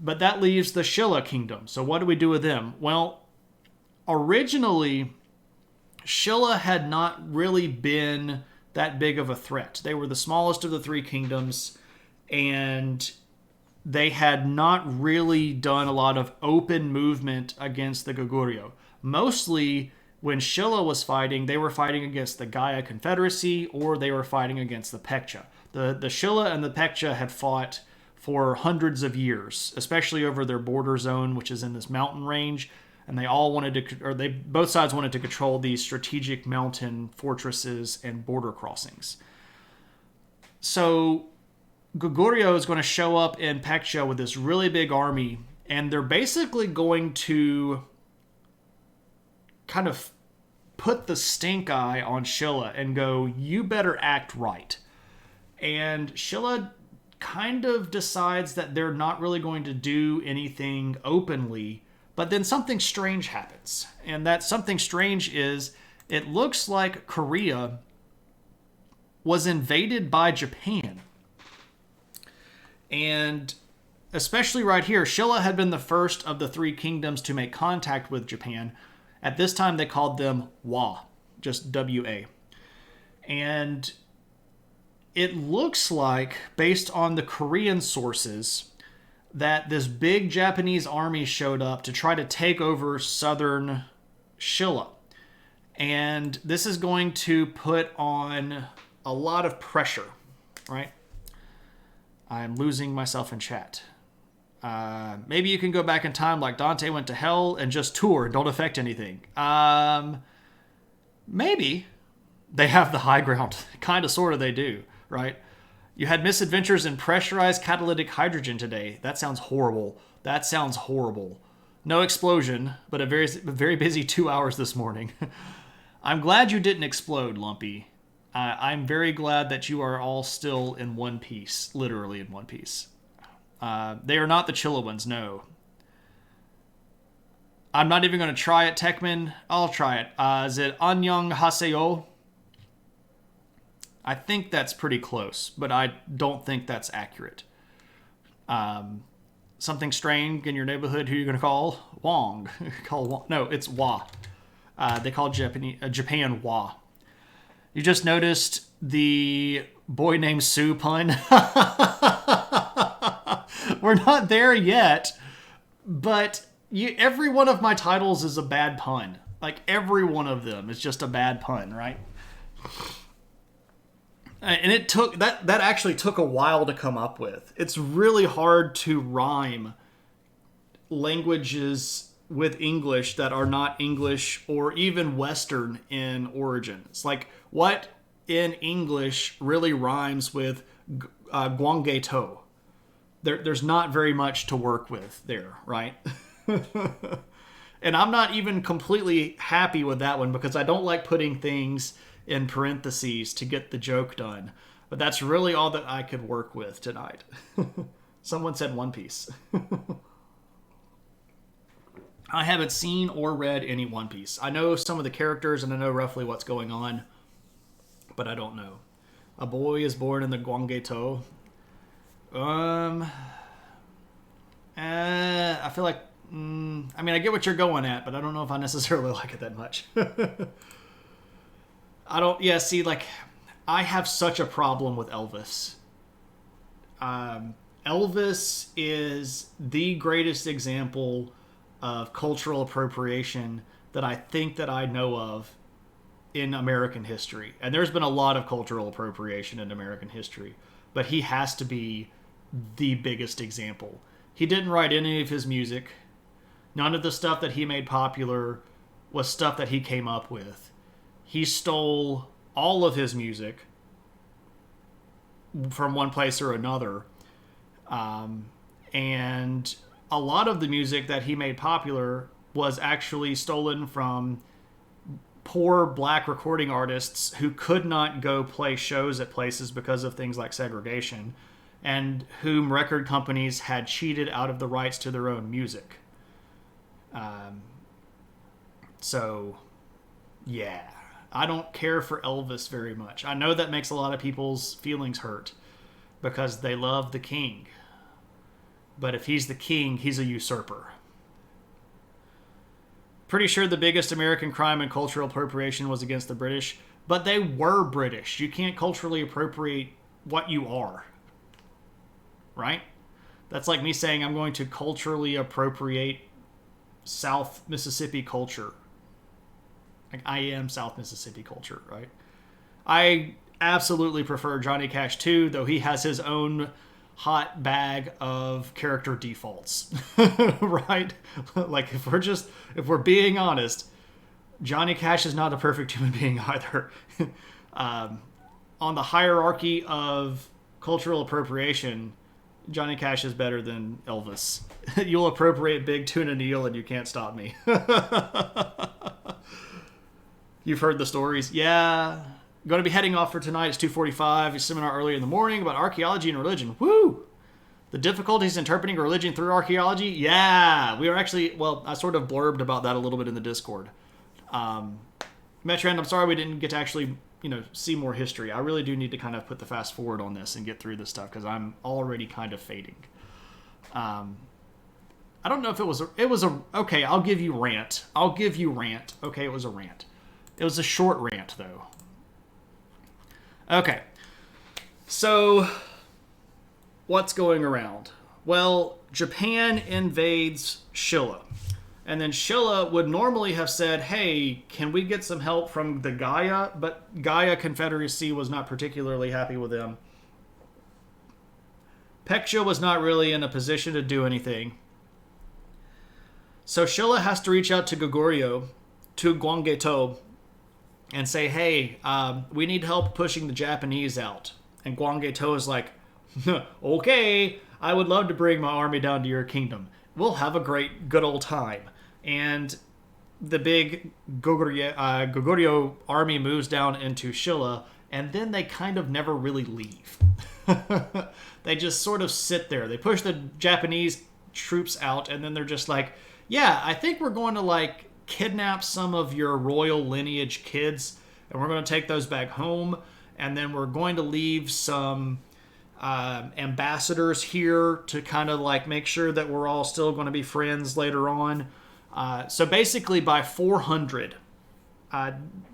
But that leaves the Shilla kingdom. So what do we do with them? Well, originally, Shilla had not really been that big of a threat. They were the smallest of the three kingdoms, and they had not really done a lot of open movement against the Goguryeo. Mostly, when Shilla was fighting, they were fighting against the Gaia Confederacy, or they were fighting against the Baekje. The Shilla and the Baekje had fought for hundreds of years, especially over their border zone, which is in this mountain range. And they all wanted to, or both sides wanted to control these strategic mountain fortresses and border crossings. So Goguryeo is going to show up in Baekje with this really big army, and they're basically going to kind of put the stink eye on Shilla and go, you better act right. And Shilla kind of decides that they're not really going to do anything openly, but then something strange happens. And that something strange is, it looks like Korea was invaded by Japan. And especially right here, Shilla had been the first of the three kingdoms to make contact with Japan. At this time, they called them Wa, just W-A. And it looks like, based on the Korean sources, that this big Japanese army showed up to try to take over southern Shilla. And this is going to put on a lot of pressure, right? I'm losing myself in chat. Maybe you can go back in time like Dante went to hell and just tour and don't affect anything. Maybe. They have the high ground. Kind of, sort of, they do, right? You had misadventures in pressurized catalytic hydrogen today. That sounds horrible. No explosion, but a very busy 2 hours this morning. I'm glad you didn't explode, Lumpy. I'm very glad that you are all still in one piece, literally in one piece. They are not the Chiloans, no. I'm not even going to try it, Techman. I'll try it. Is it Annyeong Haseyo? I think that's pretty close, but I don't think that's accurate. Something strange in your neighborhood, who are you going to call? Wong. Call Wong. No, it's Wa. They call Japan Wa. You just noticed the boy named Sue pun? We're not there yet, but every one of my titles is a bad pun. Like, every one of them is just a bad pun, right? And it took that actually took a while to come up with. It's really hard to rhyme languages with English that are not English or even Western in origin. It's like, what in English really rhymes with guangeto? There's not very much to work with there, right? And I'm not even completely happy with that one because I don't like putting things in parentheses to get the joke done. But that's really all that I could work with tonight. Someone said One Piece. I haven't seen or read any One Piece. I know some of the characters and I know roughly what's going on, but I don't know. A boy is born in the Guangeto. I feel like, I mean, I get what you're going at, but I don't know if I necessarily like it that much. I have such a problem with Elvis. Elvis is the greatest example of cultural appropriation that I think that I know of in American history. And there's been a lot of cultural appropriation in American history, but he has to be the biggest example. He didn't write any of his music. None of the stuff that he made popular was stuff that he came up with. He stole all of his music from one place or another. And a lot of the music that he made popular was actually stolen from poor black recording artists who could not go play shows at places because of things like segregation, and whom record companies had cheated out of the rights to their own music. So, yeah. I don't care for Elvis very much. I know that makes a lot of people's feelings hurt because they love the king. But if he's the king, he's a usurper. Pretty sure the biggest American crime and cultural appropriation was against the British, but they were British. You can't culturally appropriate what you are. Right? That's like me saying I'm going to culturally appropriate South Mississippi culture. Like, I am South Mississippi culture, right? I absolutely prefer Johnny Cash too, though he has his own hot bag of character defaults, right? Like, if we're being honest, Johnny Cash is not a perfect human being either. On the hierarchy of cultural appropriation, Johnny Cash is better than Elvis. You'll appropriate Big Tuna Neal and you can't stop me. You've heard the stories. Yeah. Going to be heading off for tonight. It's 2:45. A seminar earlier in the morning about archaeology and religion. Woo! The difficulties interpreting religion through archaeology. Yeah. We are actually, well, I sort of blurbed about that a little bit in the Discord. Metrand, I'm sorry we didn't get to actually, see more history. I really do need to kind of put the fast forward on this and get through this stuff because I'm already kind of fading. I don't know if it was okay, I'll give you rant. Okay, it was a rant. It was a short rant, though. Okay. So, what's going around? Well, Japan invades Shilla. And then Shilla would normally have said, hey, can we get some help from the Gaia? But Gaia Confederacy was not particularly happy with them. Pekja was not really in a position to do anything. So Shilla has to reach out to to Guangeto, and say, hey, we need help pushing the Japanese out. And Guangeto is like, okay, I would love to bring my army down to your kingdom. We'll have a good old time. And the big Goguryeo army moves down into Shilla, and then they kind of never really leave. They just sort of sit there. They push the Japanese troops out, and then they're just like, yeah, I think we're going to, kidnap some of your royal lineage kids, and we're going to take those back home, And then we're going to leave some ambassadors here to kind of like make sure that we're all still going to be friends later on. So basically, by 400,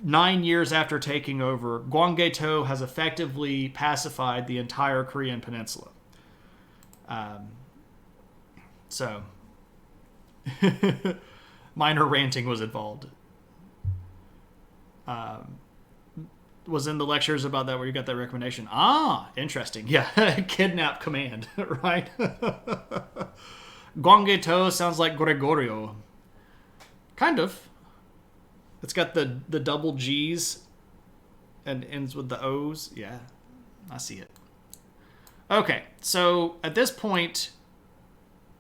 9 years after taking over, Gwanggaeto has effectively pacified the entire Korean peninsula. So, minor ranting was involved. Was in the lectures about that where you got that recommendation. Ah, interesting. Yeah, kidnap command, right? Gwanggaeto sounds like Gregorio. Kind of. It's got the double G's and ends with the O's. Yeah, I see it. Okay, so at this point,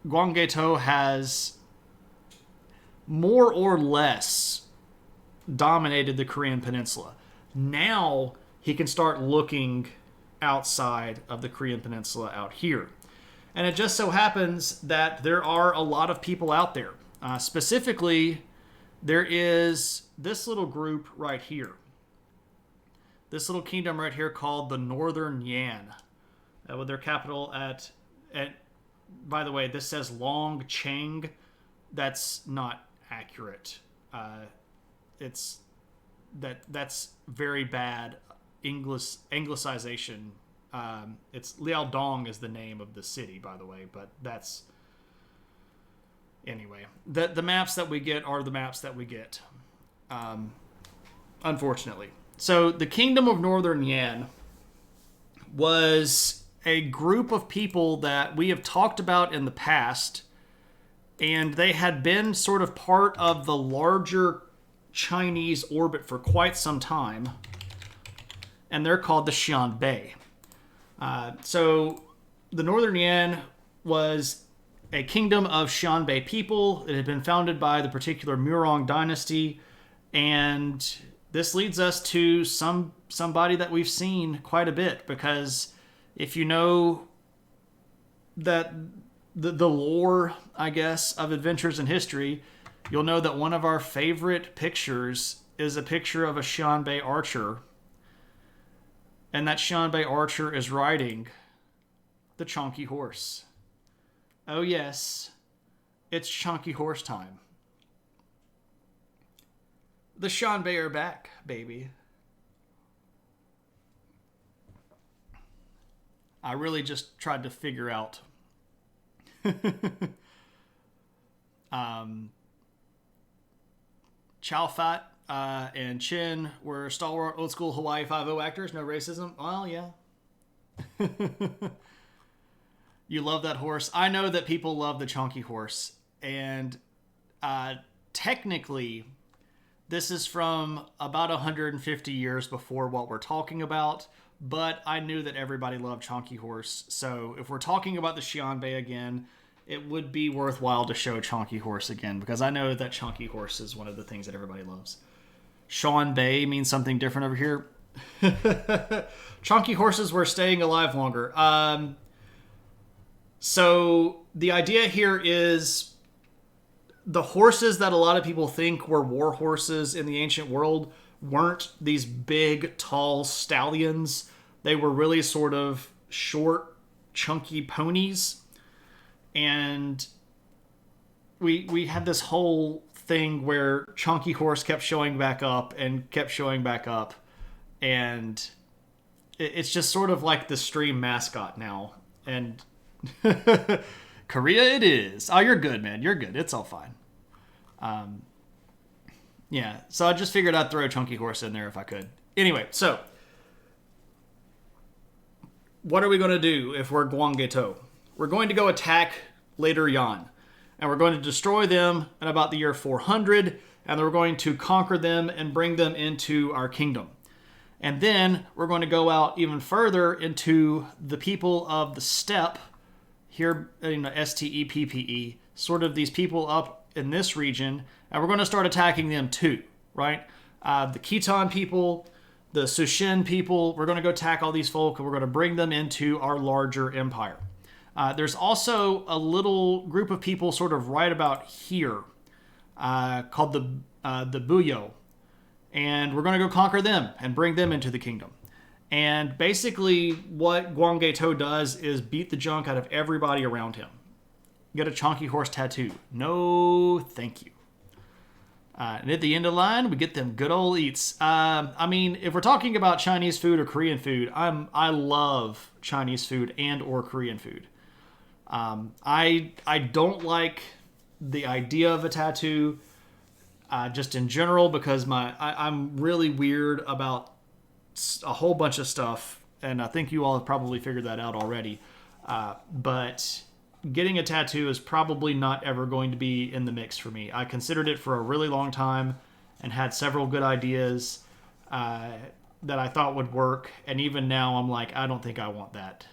Gwanggaeto has more or less dominated the Korean peninsula. Now he can start looking outside of the Korean peninsula out here. And it just so happens that there are a lot of people out there. Specifically, there is this little group right here. This little kingdom right here called the Northern Yan. With their capital at by the way, this says Long Cheng. That's not accurate. That's very bad Anglicization. It's Liaodong is the name of the city, by the way, but that's anyway. The maps that we get are the maps that we get, unfortunately. So the Kingdom of Northern Yan was a group of people that we have talked about in the past, and they had been sort of part of the larger Chinese orbit for quite some time, and they're called the Xianbei. So the Northern Yan was a kingdom of Xianbei people. It had been founded by the particular Murong dynasty, and this leads us to somebody that we've seen quite a bit, because if you know that the lore, I guess, of Adventures in History, you'll know that one of our favorite pictures is a picture of a Xianbei archer. And that Xianbei archer is riding the chonky horse. Oh yes, it's chonky horse time. The Xianbei are back, baby. I really just tried to figure out Chow Fat and Chin were stalwart old school Hawaii Five-0 actors. No racism. Well, yeah. You love that horse. I know that people love the chonky horse. And technically, this is from about 150 years before what we're talking about. But I knew that everybody loved chonky horse. So if we're talking about the Xianbei again, it would be worthwhile to show chonky horse again, because I know that chonky horse is one of the things that everybody loves. Sean Bay means something different over here. Chonky horses were staying alive longer. So the idea here is the horses that a lot of people think were war horses in the ancient world weren't these big, tall stallions. They were really sort of short, chunky ponies. And we had this whole thing where chunky horse kept showing back up and kept showing back up. And it's just sort of like the stream mascot now. And Korea it is. Oh, you're good, man. You're good. It's all fine. Yeah, so I just figured I'd throw a chunky horse in there if I could. Anyway, so what are we going to do if we're Gwanggaeto? We're going to go attack later Yan, and we're going to destroy them in about the year 400, and then we're going to conquer them and bring them into our kingdom. And then we're going to go out even further into the people of the steppe, here, Steppe, sort of these people up in this region, and we're going to start attacking them too, right? The Khitan people, the Sushin people, we're going to go attack all these folk, and we're going to bring them into our larger empire. There's also a little group of people sort of right about here called the Buyo, and we're going to go conquer them and bring them into the kingdom. And basically, what Guangeto does is beat the junk out of everybody around him. Get a chonky horse tattoo. No, thank you. And at the end of the line, we get them good old eats. I mean, if we're talking about Chinese food or Korean food, I love Chinese food and or Korean food. I don't like the idea of a tattoo, just in general, because I'm really weird about a whole bunch of stuff, and I think you all have probably figured that out already. But getting a tattoo is probably not ever going to be in the mix for me. I considered it for a really long time and had several good ideas that I thought would work, and even now I'm like, I don't think I want that.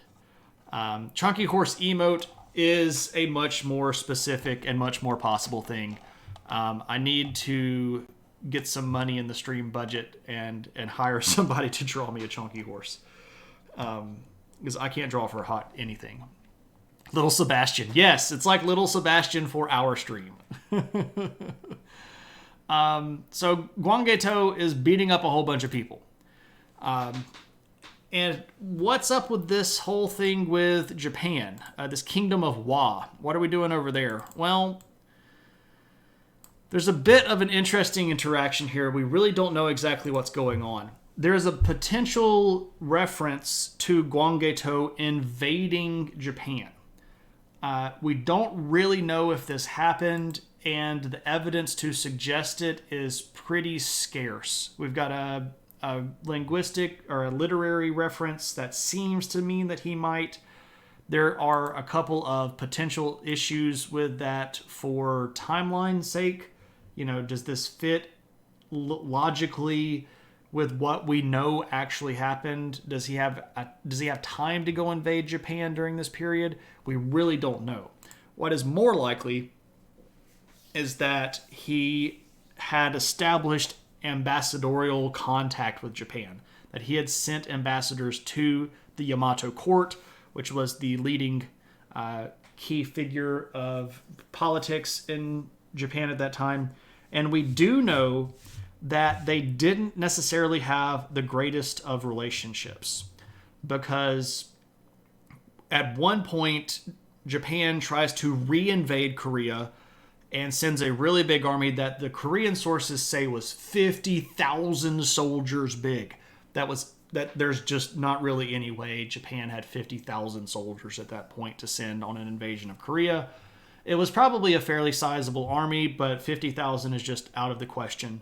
Chunky Horse emote is a much more specific and much more possible thing. I need to get some money in the stream budget and hire somebody to draw me a chunky horse, because I can't draw for hot anything. Little Sebastian, yes, it's like Little Sebastian for our stream. So Guangeto is beating up a whole bunch of people. And what's up with this whole thing with Japan? This kingdom of Wa. What are we doing over there? Well, there's a bit of an interesting interaction here. We really don't know exactly what's going on. There is a potential reference to Guangeto invading Japan. We don't really know if this happened, and the evidence to suggest it is pretty scarce. We've got a linguistic or a literary reference that seems to mean that he might. There are a couple of potential issues with that for timeline's sake. You know, does this fit logically with what we know actually happened? Does he have time to go invade Japan during this period? We really don't know. What is more likely is that he had established ambassadorial contact with Japan, that he had sent ambassadors to the Yamato court, which was the leading key figure of politics in Japan at that time. And we do know that they didn't necessarily have the greatest of relationships, because at one point Japan tries to re-invade Korea and sends a really big army that the Korean sources say was 50,000 soldiers big. That there's just not really any way Japan had 50,000 soldiers at that point to send on an invasion of Korea. It was probably a fairly sizable army, but 50,000 is just out of the question.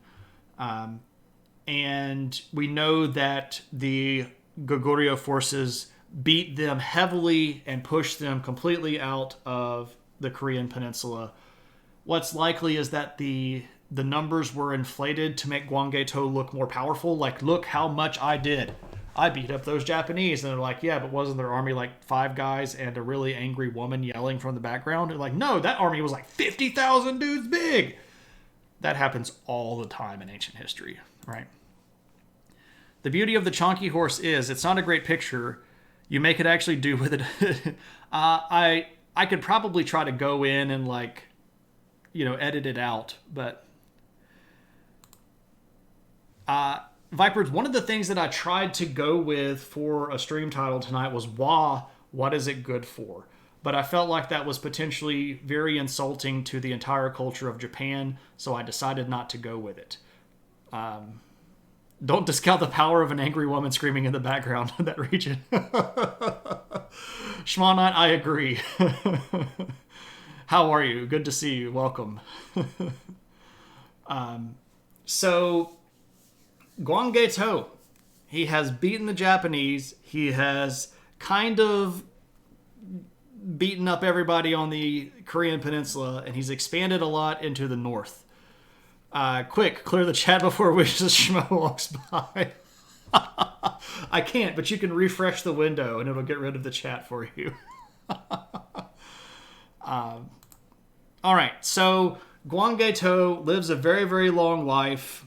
And we know that the Goguryeo forces beat them heavily and pushed them completely out of the Korean peninsula. What's likely is that the numbers were inflated to make Guangeto look more powerful. Like, look how much I did. I beat up those Japanese. And they're like, yeah, but wasn't their army like 5 guys and a really angry woman yelling from the background? And like, no, that army was like 50,000 dudes big. That happens all the time in ancient history, right? The beauty of the chonky horse is it's not a great picture. You make it actually do with it. I could probably try to go in and like, edit it out, but Vipers, one of the things that I tried to go with for a stream title tonight was what is it good for? But I felt like that was potentially very insulting to the entire culture of Japan, so I decided not to go with it. Don't discount the power of an angry woman screaming in the background of that region. Schmonot, I agree. How are you? Good to see you. Welcome. So, Guangeto, he has beaten the Japanese. He has kind of beaten up everybody on the Korean peninsula, and he's expanded a lot into the north. Quick, clear the chat before Wishes Schmo walks by. I can't, but you can refresh the window, and it'll get rid of the chat for you. All right, so Guangeto lives a very, very long life,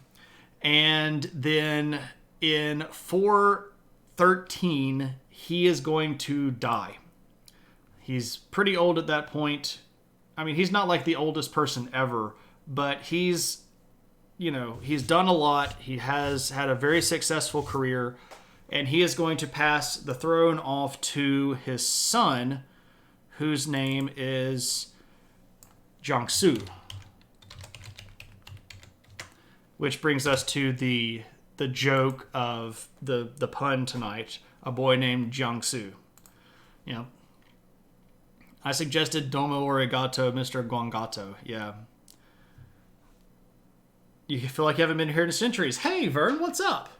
and then in 413, he is going to die. He's pretty old at that point. I mean, he's not like the oldest person ever, but he's done a lot. He has had a very successful career, And he is going to pass the throne off to his son, whose name is Jiangsu. Which brings us to the joke of the pun tonight, a boy named Jiangsu. You know, I suggested domo arigato, Mr. Guangato. Yeah. You feel like you haven't been here in centuries. Hey, Vern, what's up?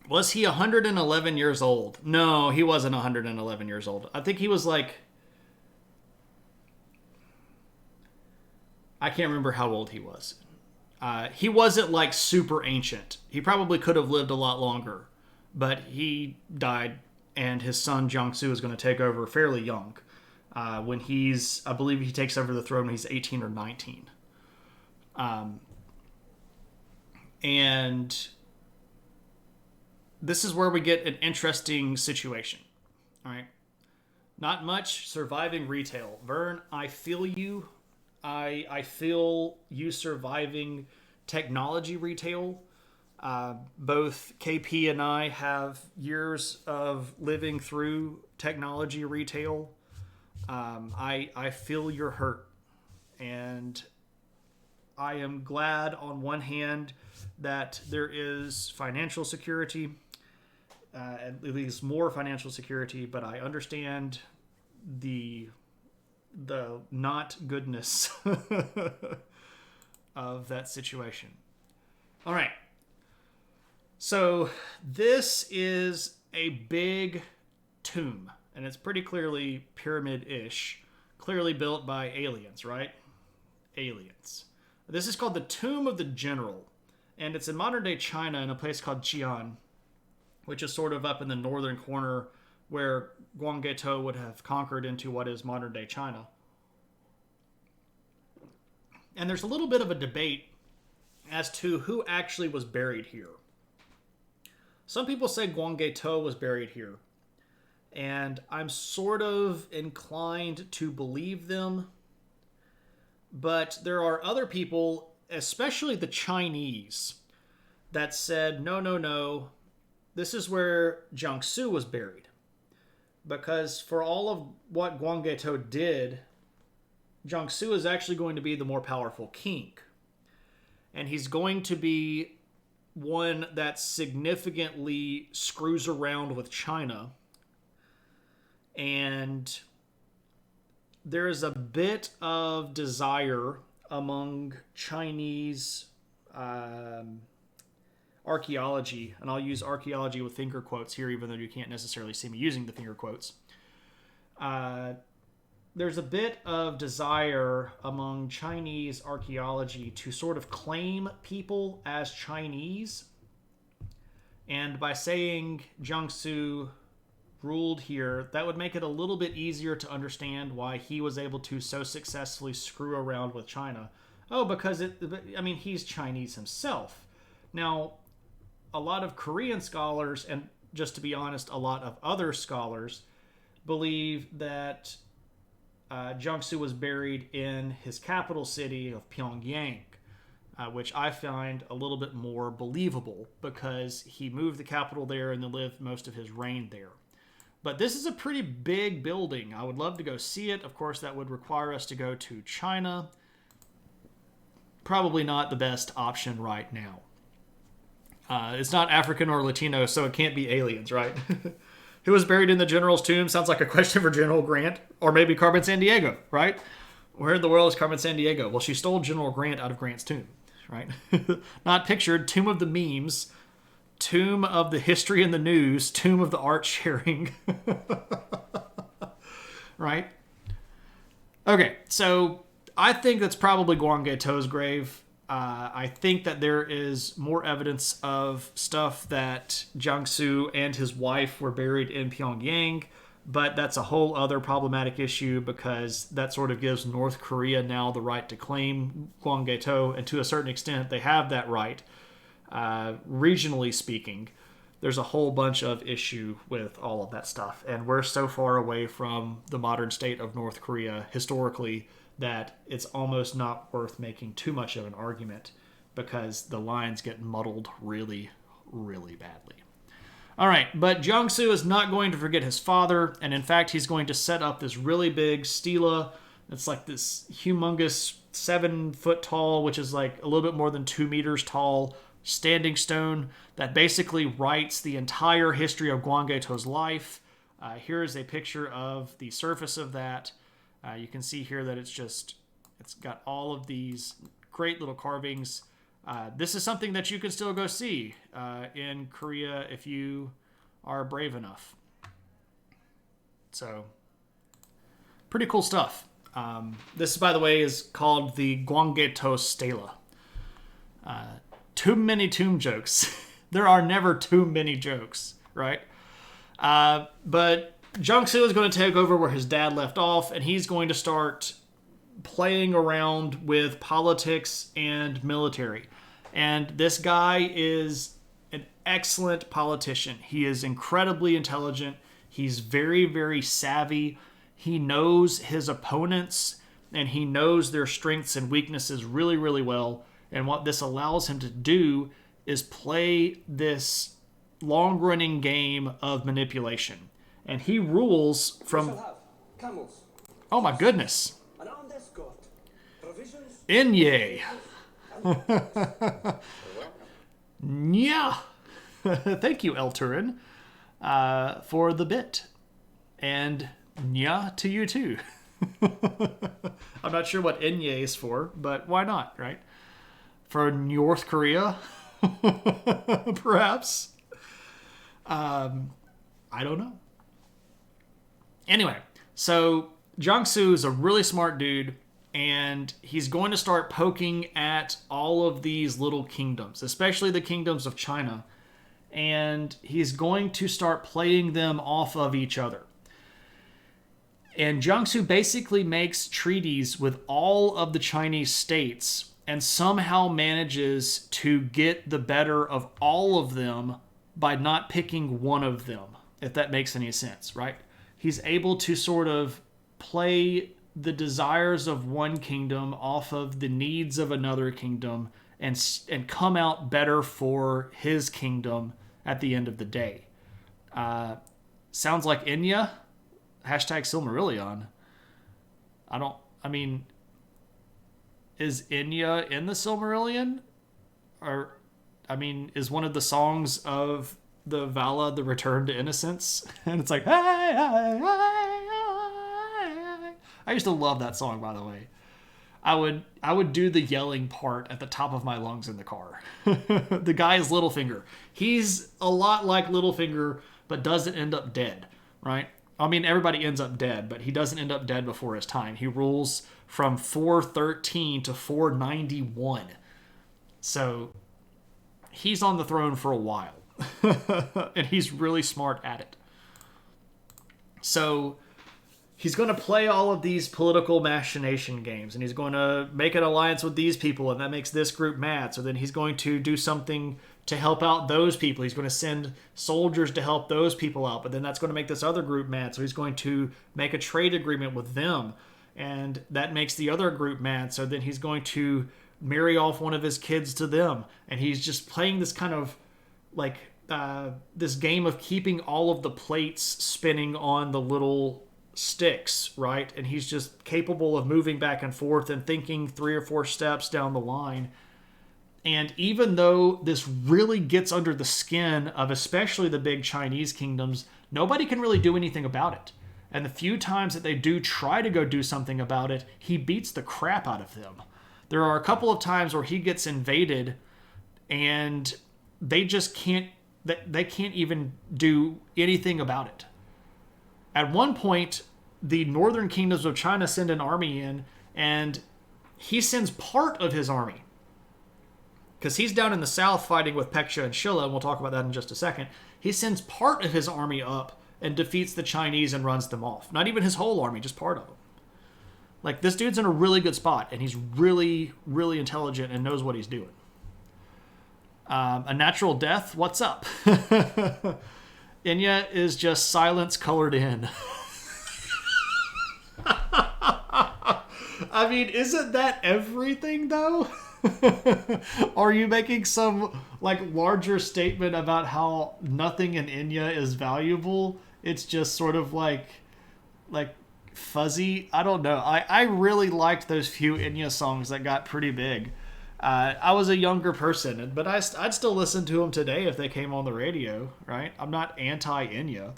Was he 111 years old? No, he wasn't 111 years old. I think he was like... I can't remember how old he was. He wasn't like super ancient. He probably could have lived a lot longer. But he died, and his son Jiangsu is going to take over fairly young. When he's... I believe he takes over the throne when he's 18 or 19. And this is where we get an interesting situation. All right. Not much surviving retail. Vern, I feel you. I feel you surviving technology retail. Both KP and I have years of living through technology retail. I feel your hurt. And I am glad on one hand that there is financial security, at least more financial security, but I understand the not goodness of that situation. All right. So this is a big tomb, and it's pretty clearly pyramid-ish, clearly built by aliens, right? Aliens. This is called the Tomb of the General, and it's in modern-day China in a place called Xi'an, which is sort of up in the northern corner where Guanggetou would have conquered into what is modern-day China. And there's a little bit of a debate as to who actually was buried here. Some people say Guanggetou was buried here, and I'm sort of inclined to believe them. But there are other people, especially the Chinese, that said, no, this is where Jiangsu was buried. Because for all of what Guanggetou did, Jiangsu is actually going to be the more powerful king. And he's going to be one that significantly screws around with China. And there is a bit of desire among Chinese archaeology, and I'll use archaeology with finger quotes here, even though you can't necessarily see me using the finger quotes. There's a bit of desire among Chinese archaeology to sort of claim people as Chinese. And by saying Jiangsu ruled here, that would make it a little bit easier to understand why he was able to so successfully screw around with China. Oh, because he's Chinese himself. Now, a lot of Korean scholars, and just to be honest, a lot of other scholars, believe that Jiangsu was buried in his capital city of Pyongyang, which I find a little bit more believable because he moved the capital there and then lived most of his reign there. But this is a pretty big building. I would love to go see it. Of course, that would require us to go to China. Probably not the best option right now. It's not African or Latino, so it can't be aliens, right? Who was buried in the general's tomb? Sounds like a question for General Grant. Or maybe Carmen Sandiego, right? Where in the world is Carmen Sandiego? Well, she stole General Grant out of Grant's tomb, right? Not pictured. Tomb of the memes. Tomb of the history and the news. Tomb of the art sharing. Right? Okay, so I think that's probably Guanggetou's grave. I think that there is more evidence of stuff that Jiangsu and his wife were buried in Pyongyang, but that's a whole other problematic issue because that sort of gives North Korea now the right to claim Guanggetou, and to a certain extent they have that right. Regionally speaking, there's a whole bunch of issue with all of that stuff, and we're so far away from the modern state of North Korea historically that it's almost not worth making too much of an argument because the lines get muddled really, really badly. All right, but Jiangsu is not going to forget his father, and in fact, he's going to set up this really big stela. It's like this humongous 7 foot tall, which is like a little bit more than 2 meters tall, standing stone that basically writes the entire history of Gwanggeto's life. Here is a picture of the surface of that. You can see here that it's got all of these great little carvings. This is something that you can still go see in Korea if you are brave enough. So, pretty cool stuff. This, by the way, is called the Gwanggaeto Stela. Too many tomb jokes. There are never too many jokes, right? But Jiangsu is going to take over where his dad left off, and he's going to start playing around with politics and military. And this guy is an excellent politician. He is incredibly intelligent. He's very, very savvy. He knows his opponents, and he knows their strengths and weaknesses really, really well. And what this allows him to do is play this long-running game of manipulation. And he rules from... Oh my goodness. Inye. Yeah. Thank you, El Turin, for the bit. And nya to you too. I'm not sure what Inye is for, but why not, right? For North Korea, perhaps. I don't know. Anyway, so Jiangsu is a really smart dude, and he's going to start poking at all of these little kingdoms, especially the kingdoms of China, and he's going to start playing them off of each other. And Jiangsu basically makes treaties with all of the Chinese states and somehow manages to get the better of all of them by not picking one of them, if that makes any sense, right? He's able to sort of play the desires of one kingdom off of the needs of another kingdom and come out better for his kingdom at the end of the day. Sounds like Enya? Hashtag Silmarillion. Is Enya in the Silmarillion? Or, is one of the songs of the Vala the Return to Innocence? And it's like, hey, hey, hey, hey. I used to love that song, by the way. I would do the yelling part at the top of my lungs in the car. The guy is Littlefinger. He's a lot like Littlefinger, but doesn't end up dead, right? Everybody ends up dead, but he doesn't end up dead before his time. He rules from 413 to 491. So he's on the throne for a while. And he's really smart at it. So he's going to play all of these political machination games, and he's going to make an alliance with these people, and that makes this group mad. So then he's going to do something to help out those people. He's going to send soldiers to help those people out, but then that's going to make this other group mad. So he's going to make a trade agreement with them, and that makes the other group mad. So then he's going to marry off one of his kids to them, and he's just playing this kind of like this game of keeping all of the plates spinning on the little sticks, right? And he's just capable of moving back and forth and thinking 3 or 4 steps down the line. And even though this really gets under the skin of especially the big Chinese kingdoms, nobody can really do anything about it. And the few times that they do try to go do something about it, he beats the crap out of them. There are a couple of times where he gets invaded and they just can't even do anything about it. At one point, the northern kingdoms of China send an army in, and he sends part of his army. Because he's down in the south fighting with Peksha and Shilla, and we'll talk about that in just a second. He sends part of his army up and defeats the Chinese and runs them off. Not even his whole army, just part of them. Like, this dude's in a really good spot, and he's really, really intelligent and knows what he's doing. A natural death? What's up? Enya is just silence colored in. Isn't that everything, though? Are you making some like larger statement about how nothing in Enya is valuable? It's just sort of like fuzzy. I don't know. I really liked those few Enya songs that got pretty big. I was a younger person, but I'd still listen to them today if they came on the radio, right? I'm not anti Enya.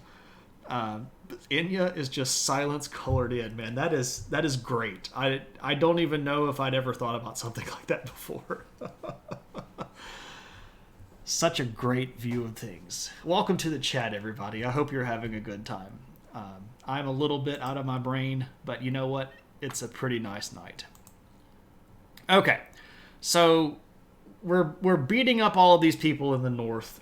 Enya is just silence colored in, man. That is great. I don't even know if I'd ever thought about something like that before. Such a great view of things. Welcome to the chat, everybody. I hope you're having a good time. I'm a little bit out of my brain, but you know what? It's a pretty nice night. Okay, so we're beating up all of these people in the north.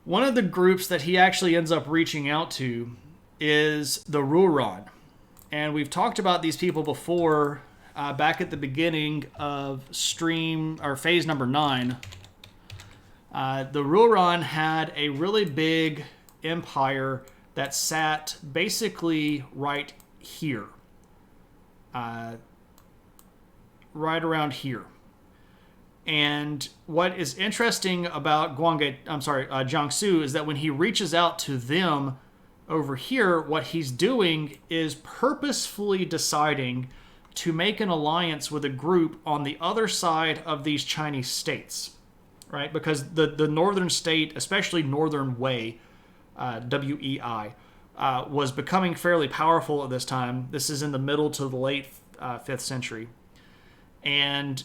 One of the groups that he actually ends up reaching out to is the Ruran. And we've talked about these people before back at the beginning of stream or phase number 9. The Ruran had a really big empire that sat basically right here. Right around here. And what is interesting about Jiangsu is that when he reaches out to them over here, what he's doing is purposefully deciding to make an alliance with a group on the other side of these Chinese states, right? Because the northern state, especially Northern Wei, WEI, was becoming fairly powerful at this time. This is in the middle to the late 5th century. And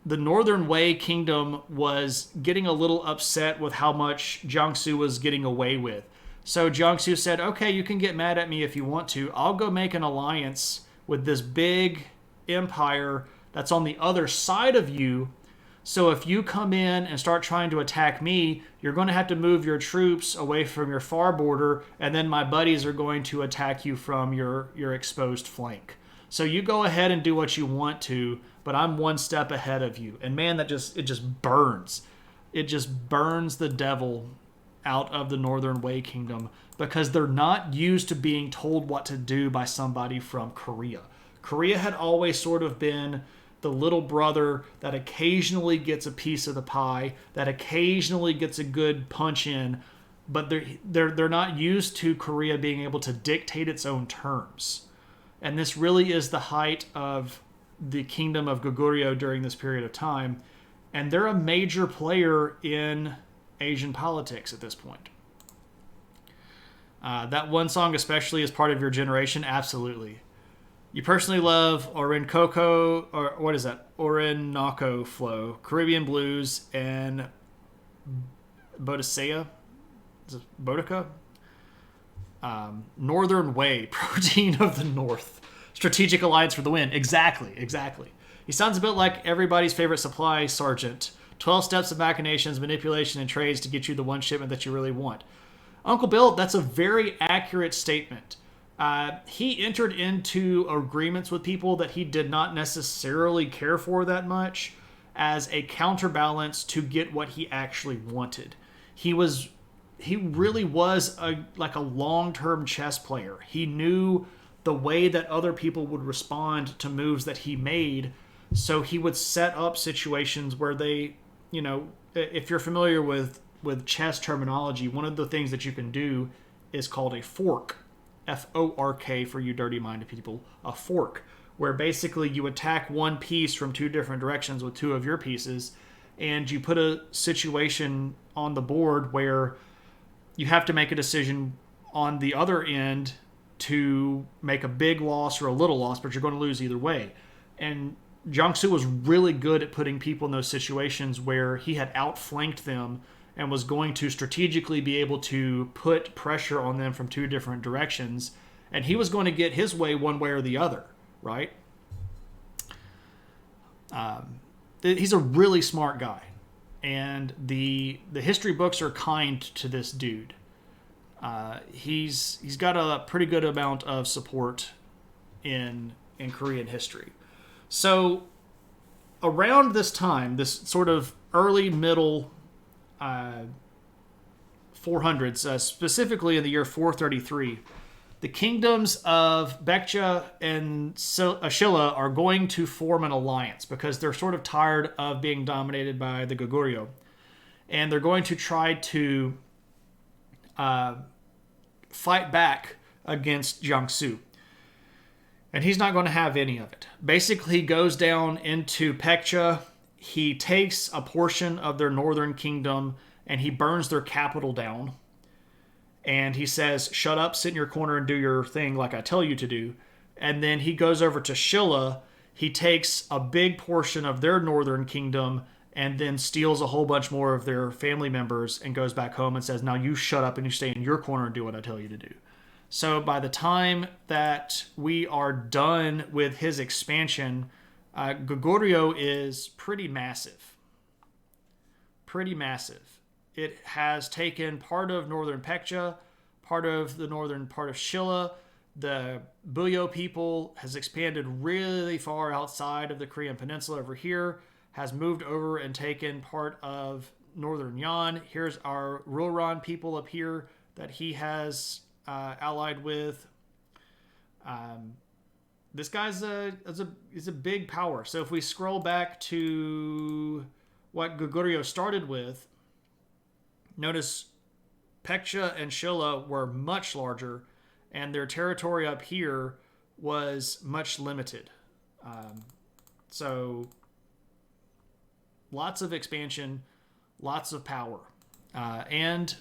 the Northern Wei kingdom was getting a little upset with how much Jiangsu was getting away with. So Jiangsu said, okay, you can get mad at me if you want to. I'll go make an alliance with this big empire that's on the other side of you. So if you come in and start trying to attack me, you're going to have to move your troops away from your far border, and then my buddies are going to attack you from your exposed flank. So you go ahead and do what you want to, but I'm one step ahead of you. And man, it just burns. It just burns the devil out of the Northern Wei kingdom because they're not used to being told what to do by somebody from Korea. Korea had always sort of been the little brother that occasionally gets a piece of the pie, that occasionally gets a good punch in, but they're not used to Korea being able to dictate its own terms. And this really is the height of the kingdom of Goguryeo during this period of time. And they're a major player in Asian politics at this point. That one song especially is part of your generation? Absolutely. You personally love Orinoco, or what is that? Orinoco Flow, Caribbean Blues, and Bodicea? Is it Bodica? Northern Wei, Protein of the North. Strategic Alliance for the Win. Exactly. He sounds a bit like everybody's favorite supply sergeant. 12 steps of machinations, manipulation, and trades to get you the one shipment that you really want. Uncle Bill, that's a very accurate statement. He entered into agreements with people that he did not necessarily care for that much as a counterbalance to get what he actually wanted. He really was a long-term chess player. He knew the way that other people would respond to moves that he made, so he would set up situations where they, if you're familiar with chess terminology, one of the things that you can do is called a fork. F-O-R-K for you dirty-minded people. A fork, where basically you attack one piece from two different directions with two of your pieces, and you put a situation on the board where you have to make a decision on the other end to make a big loss or a little loss, but you're going to lose either way. And Jiangsu was really good at putting people in those situations where he had outflanked them and was going to strategically be able to put pressure on them from two different directions. And he was going to get his way one way or the other, right? He's a really smart guy. And the history books are kind to this dude. He's got a pretty good amount of support in Korean history. So around this time, this sort of early middle 400s, specifically in the year 433, the kingdoms of Baekje and Ashila are going to form an alliance because they're sort of tired of being dominated by the Goguryeo. And they're going to try to fight back against Jiangsu. And he's not going to have any of it. Basically, he goes down into Baekje. He takes a portion of their northern kingdom and he burns their capital down. And he says, shut up, sit in your corner and do your thing like I tell you to do. And then he goes over to Shilla. He takes a big portion of their northern kingdom and then steals a whole bunch more of their family members and goes back home and says, now you shut up and you stay in your corner and do what I tell you to do. So by the time that we are done with his expansion, Goguryeo is pretty massive. Pretty massive. It has taken part of northern Baekje, part of the northern part of Shilla. The Buyeo people has expanded really far outside of the Korean peninsula over here, has moved over and taken part of northern Yan. Here's our Rilran people up here that he has allied with. This guy's is a big power. So if we scroll back to what Goguryeo started with, notice Baekje and Shilla were much larger, and their territory up here was much limited. So lots of expansion, lots of power, and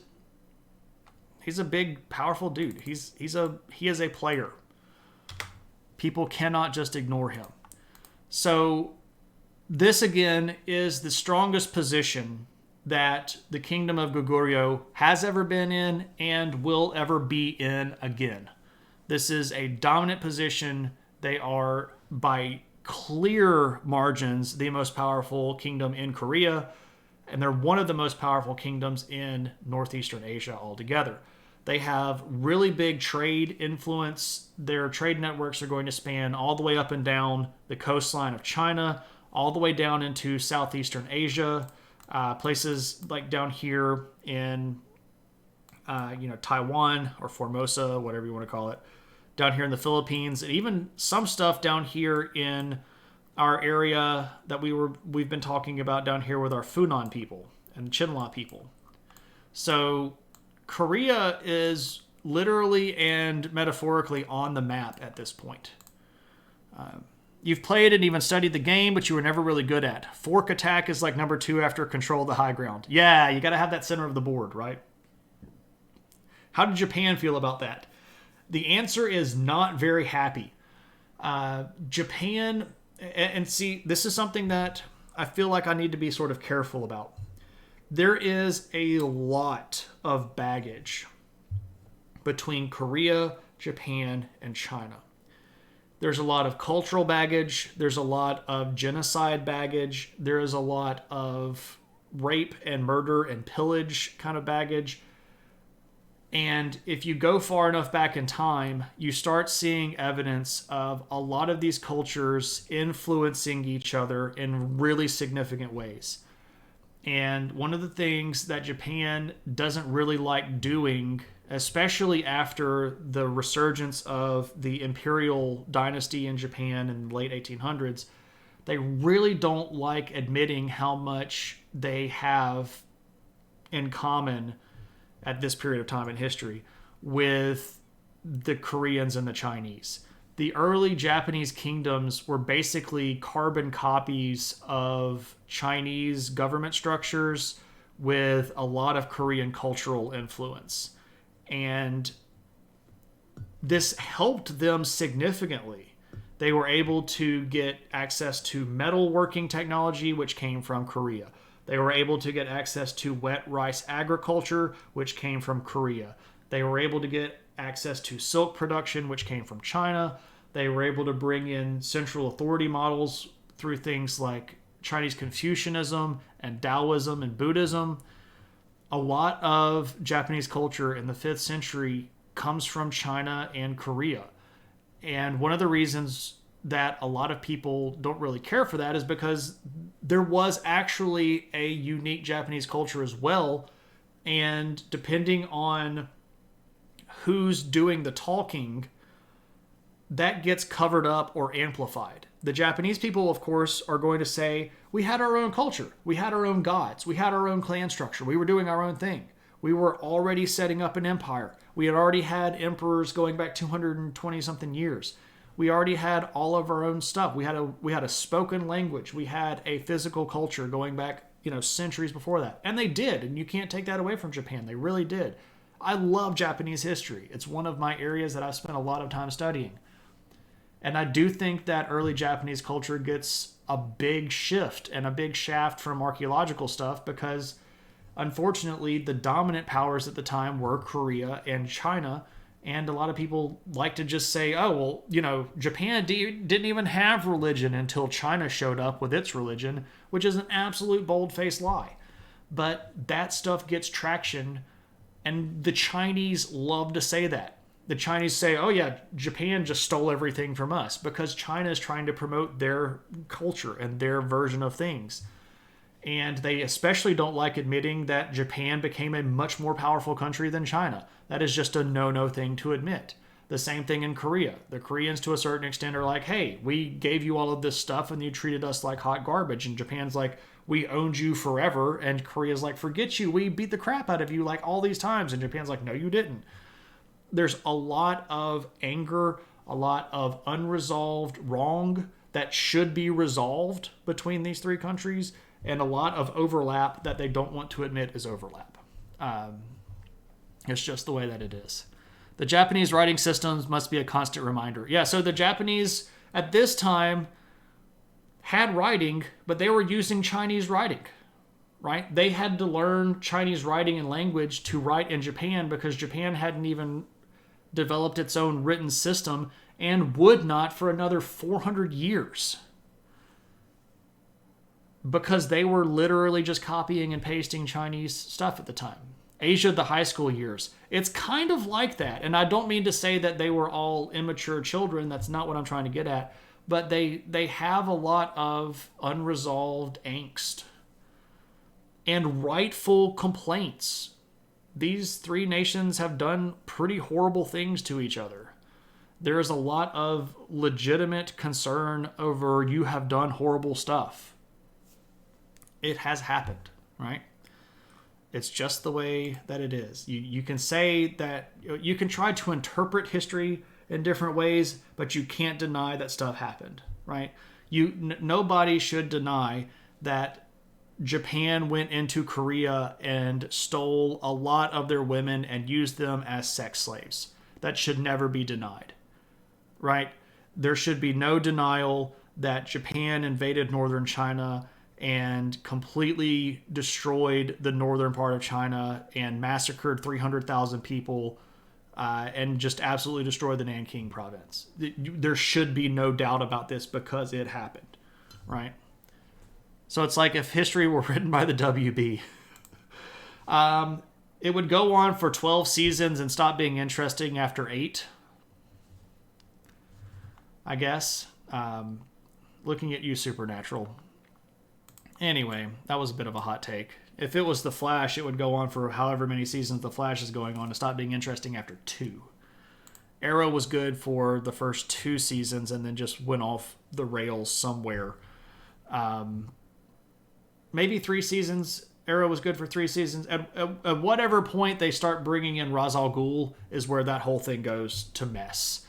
he's a big, powerful dude. He is a player. People cannot just ignore him. So this again is the strongest position that the kingdom of Goguryeo has ever been in and will ever be in again. This is a dominant position. They are, by clear margins, the most powerful kingdom in Korea, and they're one of the most powerful kingdoms in Northeastern Asia altogether. They have really big trade influence. Their trade networks are going to span all the way up and down the coastline of China, all the way down into Southeastern Asia, places like down here in Taiwan or Formosa, whatever you want to call it, down here in the Philippines, and even some stuff down here in our area that we've been talking about down here with our Funan people and Chinla people. So Korea is literally and metaphorically on the map at this point. You've played and even studied the game, but you were never really good at. Fork attack is like number 2 after control the high ground. Yeah, you got to have that center of the board, right? How did Japan feel about that? The answer is not very happy. Japan, and see, this is something that I feel like I need to be sort of careful about. There is a lot of baggage between Korea, Japan, and China. There's a lot of cultural baggage. There's a lot of genocide baggage. There is a lot of rape and murder and pillage kind of baggage. And if you go far enough back in time, you start seeing evidence of a lot of these cultures influencing each other in really significant ways. And one of the things that Japan doesn't really like doing, especially after the resurgence of the imperial dynasty in Japan in the late 1800s, they really don't like admitting how much they have in common at this period of time in history with the Koreans and the Chinese. The early Japanese kingdoms were basically carbon copies of Chinese government structures with a lot of Korean cultural influence. And this helped them significantly. They were able to get access to metalworking technology, which came from Korea. They were able to get access to wet rice agriculture, which came from Korea. They were able to get access to silk production, which came from China. They were able to bring in central authority models through things like Chinese Confucianism and Taoism and Buddhism. A lot of Japanese culture in the 5th century comes from China and Korea. And one of the reasons that a lot of people don't really care for that is because there was actually a unique Japanese culture as well. And depending on who's doing the talking, that gets covered up or amplified. The Japanese people, of course, are going to say, we had our own culture. We had our own gods. We had our own clan structure. We were doing our own thing. We were already setting up an empire. We had already had emperors going back 220 something years. We already had all of our own stuff. We had a spoken language. We had a physical culture going back, centuries before that. And they did, and you can't take that away from Japan. They really did. I love Japanese history. It's one of my areas that I've spent a lot of time studying. And I do think that early Japanese culture gets a big shift and a big shaft from archaeological stuff because, unfortunately, the dominant powers at the time were Korea and China. And a lot of people like to just say, oh, well, Japan didn't even have religion until China showed up with its religion, which is an absolute bold-faced lie. But that stuff gets traction, and the Chinese love to say that. The Chinese say, oh yeah, Japan just stole everything from us because China is trying to promote their culture and their version of things. And they especially don't like admitting that Japan became a much more powerful country than China. That is just a no-no thing to admit. The same thing in Korea. The Koreans, to a certain extent, are like, hey, we gave you all of this stuff and you treated us like hot garbage. And Japan's like, we owned you forever. And Korea's like, forget you. We beat the crap out of you like all these times. And Japan's like, no, you didn't. There's a lot of anger, a lot of unresolved wrong that should be resolved between these three countries, and a lot of overlap that they don't want to admit is overlap. It's just the way that it is. The Japanese writing systems must be a constant reminder. Yeah, so the Japanese at this time had writing, but they were using Chinese writing, right? They had to learn Chinese writing and language to write in Japan because Japan hadn't even developed its own written system and would not for another 400 years because they were literally just copying and pasting Chinese stuff at the time. Asia, the high school years, it's kind of like that. And I don't mean to say that they were all immature children. That's not what I'm trying to get at. But they have a lot of unresolved angst and rightful complaints. These three nations have done pretty horrible things to each other. There is a lot of legitimate concern over you have done horrible stuff. It has happened, right? It's just the way that it is. You can say that, you can try to interpret history in different ways, but you can't deny that stuff happened, right? Nobody should deny that Japan went into Korea and stole a lot of their women and used them as sex slaves. That should never be denied, right? There should be no denial that Japan invaded northern China and completely destroyed the northern part of China and massacred 300,000 people and just absolutely destroyed the Nanking province. There should be no doubt about this because it happened, right? So it's like if history were written by the WB. It would go on for 12 seasons and stop being interesting after 8, I guess. Looking at you, Supernatural. Anyway, that was a bit of a hot take. If it was The Flash, it would go on for however many seasons The Flash is going on and stop being interesting after 2. Arrow was good for the first 2 seasons and then just went off the rails somewhere. Maybe 3 seasons. Arrow was good for 3 seasons. At whatever point they start bringing in Ra's al Ghul is where that whole thing goes to mess.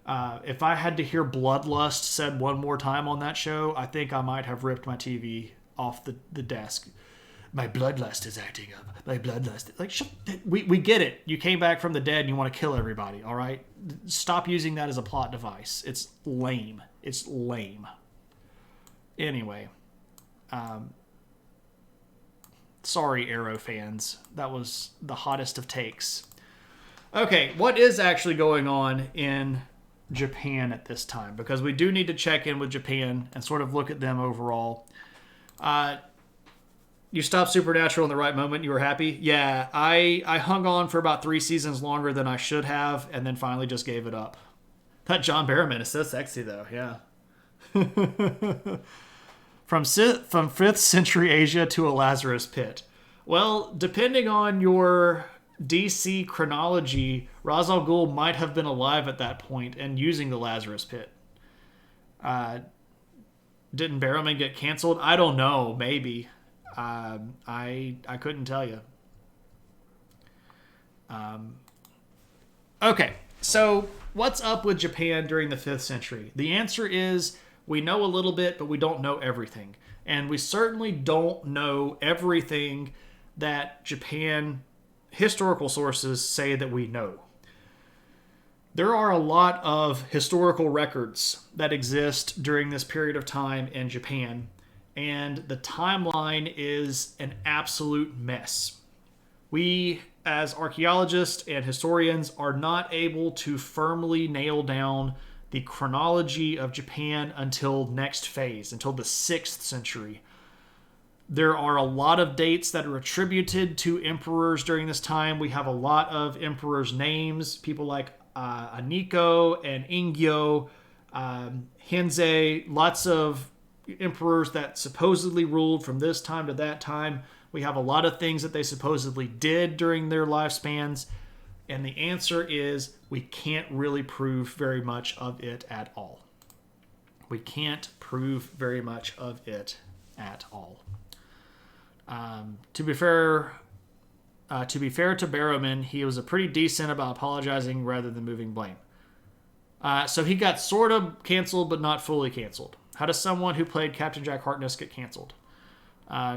If I had to hear Bloodlust said one more time on that show, I think I might have ripped my TV off the desk. My bloodlust is acting up. My bloodlust. Like, we get it. You came back from the dead and you want to kill everybody, all right? Stop using that as a plot device. It's lame. It's lame. Anyway. Sorry, Arrow fans. That was the hottest of takes. Okay, what is actually going on in Japan at this time? Because we do need to check in with Japan and sort of look at them overall. You stopped Supernatural in the right moment. You were happy? Yeah, I hung on for about 3 seasons longer than I should have, and then finally just gave it up. That John Barrowman is so sexy, though. Yeah. From 5th century Asia to a Lazarus pit. Well, depending on your DC chronology, Ra's al Ghul might have been alive at that point and using the Lazarus Pit. Didn't Barrowman get canceled? I don't know. Maybe. I couldn't tell you. Okay, so what's up with Japan during the 5th century? The answer is we know a little bit, but we don't know everything. And we certainly don't know everything that Japan historical sources say that we know. There are a lot of historical records that exist during this period of time in Japan, and the timeline is an absolute mess. We, as archaeologists and historians, are not able to firmly nail down the chronology of Japan until next phase, until the 6th century. There are a lot of dates that are attributed to emperors during this time. We have a lot of emperors' names, people like Aniko and Ingyo, Henzei, lots of emperors that supposedly ruled from this time to that time. We have a lot of things that they supposedly did during their lifespans. And the answer is we can't really prove very much of it at all. We can't prove very much of it at all. To be fair to Barrowman, he was a pretty decent about apologizing rather than moving blame. So he got sort of canceled, but not fully canceled. How does someone who played Captain Jack Harkness get canceled?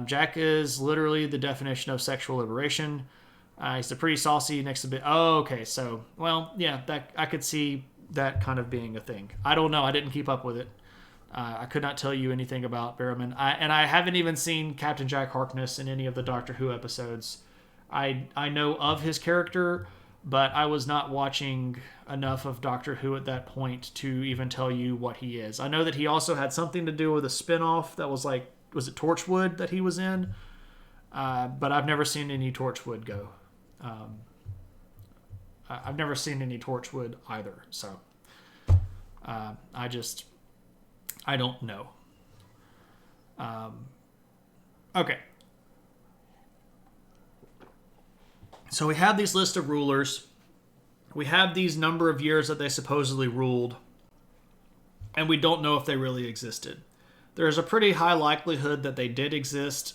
Jack is literally the definition of sexual liberation. He's a pretty saucy next to bit. Oh, okay. So, well, yeah, that I could see that kind of being a thing. I don't know. I didn't keep up with it. I could not tell you anything about Barrowman. And I haven't even seen Captain Jack Harkness in any of the Doctor Who episodes. I know of his character, but I was not watching enough of Doctor Who at that point to even tell you what he is. I know that he also had something to do with a spin-off that was like, was it Torchwood that he was in? But I've never seen any Torchwood go. I've never seen any Torchwood either, so I don't know. Okay. So we have these list of rulers. We have these number of years that they supposedly ruled, and we don't know if they really existed. There's a pretty high likelihood that they did exist.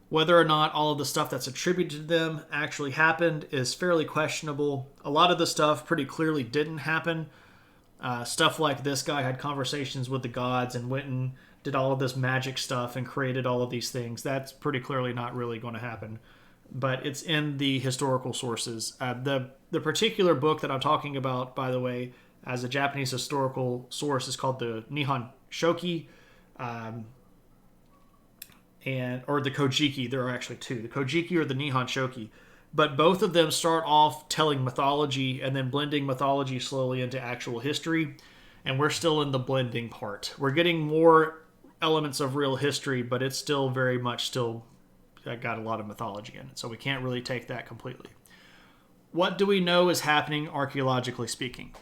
Whether or not all of the stuff that's attributed to them actually happened is fairly questionable. A lot of the stuff pretty clearly didn't happen. Stuff like this guy had conversations with the gods and went and did all of this magic stuff and created all of these things. That's pretty clearly not really going to happen. But it's in the historical sources. The particular book that I'm talking about, by the way, as a Japanese historical source, is called the Nihon Shoki. Or the Kojiki. There are actually two. The Kojiki or the Nihon Shoki. But both of them start off telling mythology and then blending mythology slowly into actual history. And we're still in the blending part. We're getting more elements of real history, but it's still very much still got a lot of mythology in it. So we can't really take that completely. What do we know is happening archaeologically speaking?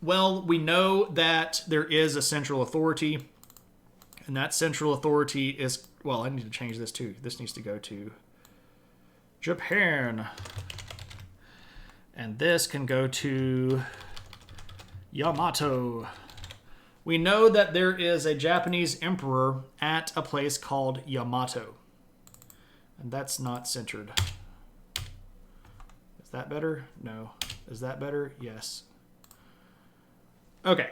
Well, we know that there is a central authority. And that central authority is... Well, I need to change this too. This needs to go to Japan. And this can go to Yamato. We know that there is a Japanese emperor at a place called Yamato. And that's not centered. Is that better? No. Is that better? Yes. Okay.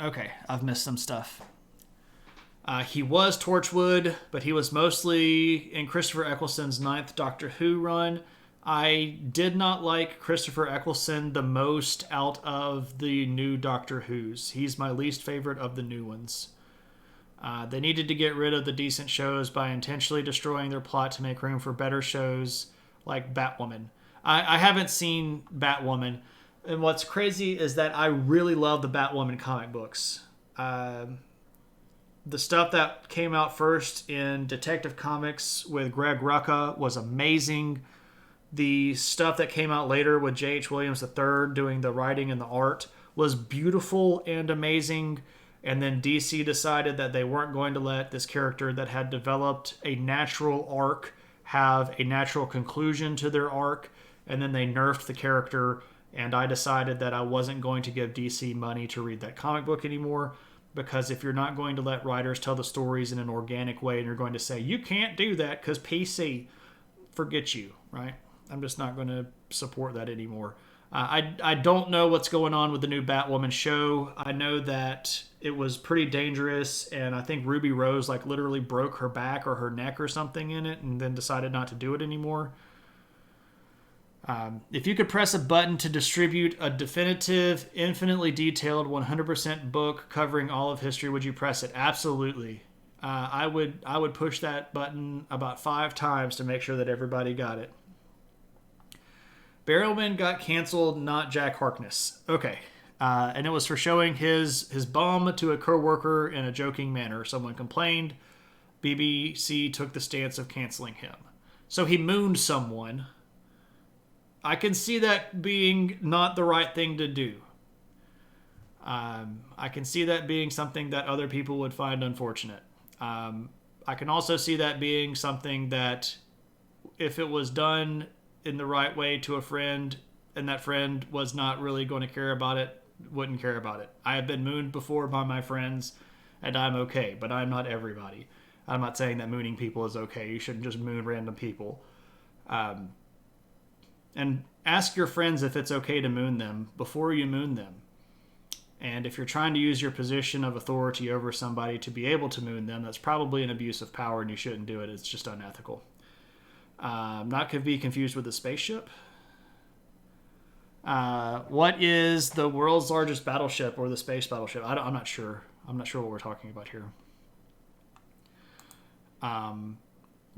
Okay, I've missed some stuff. He was Torchwood, but he was mostly in Christopher Eccleston's 9th Doctor Who run. I did not like Christopher Eccleston the most out of the new Doctor Who's. He's my least favorite of the new ones. They needed to get rid of the decent shows by intentionally destroying their plot to make room for better shows like Batwoman. I haven't seen Batwoman. And what's crazy is that I really love the Batwoman comic books. The stuff that came out first in Detective Comics with Greg Rucka was amazing. The stuff that came out later with J.H. Williams III doing the writing and the art was beautiful and amazing. And then DC decided that they weren't going to let this character that had developed a natural arc have a natural conclusion to their arc. And then they nerfed the character. And I decided that I wasn't going to give DC money to read that comic book anymore. Because if you're not going to let writers tell the stories in an organic way and you're going to say, you can't do that because PC, forget you, right? I'm just not going to support that anymore. I don't know what's going on with the new Batwoman show. I know that it was pretty dangerous, and I think Ruby Rose like literally broke her back or her neck or something in it and then decided not to do it anymore. If you could press a button to distribute a definitive, infinitely detailed 100% book covering all of history, would you press it? Absolutely. I would push that button about 5 times to make sure that everybody got it. Barrowman got canceled, not Jack Harkness. Okay. And it was for showing his bum to a co-worker in a joking manner. Someone complained. BBC took the stance of canceling him. So he mooned someone. I can see that being not the right thing to do. I can see that being something that other people would find unfortunate. I can also see that being something that if it was done in the right way to a friend and that friend was not really going to care about it, wouldn't care about it. I have been mooned before by my friends and I'm okay, but I'm not everybody. I'm not saying that mooning people is okay. You shouldn't just moon random people. And ask your friends if it's okay to moon them before you moon them. And if you're trying to use your position of authority over somebody to be able to moon them, that's probably an abuse of power and you shouldn't do it. It's just unethical. Not to be confused with a spaceship. What is the world's largest battleship or the space battleship? I'm not sure. I'm not sure what we're talking about here.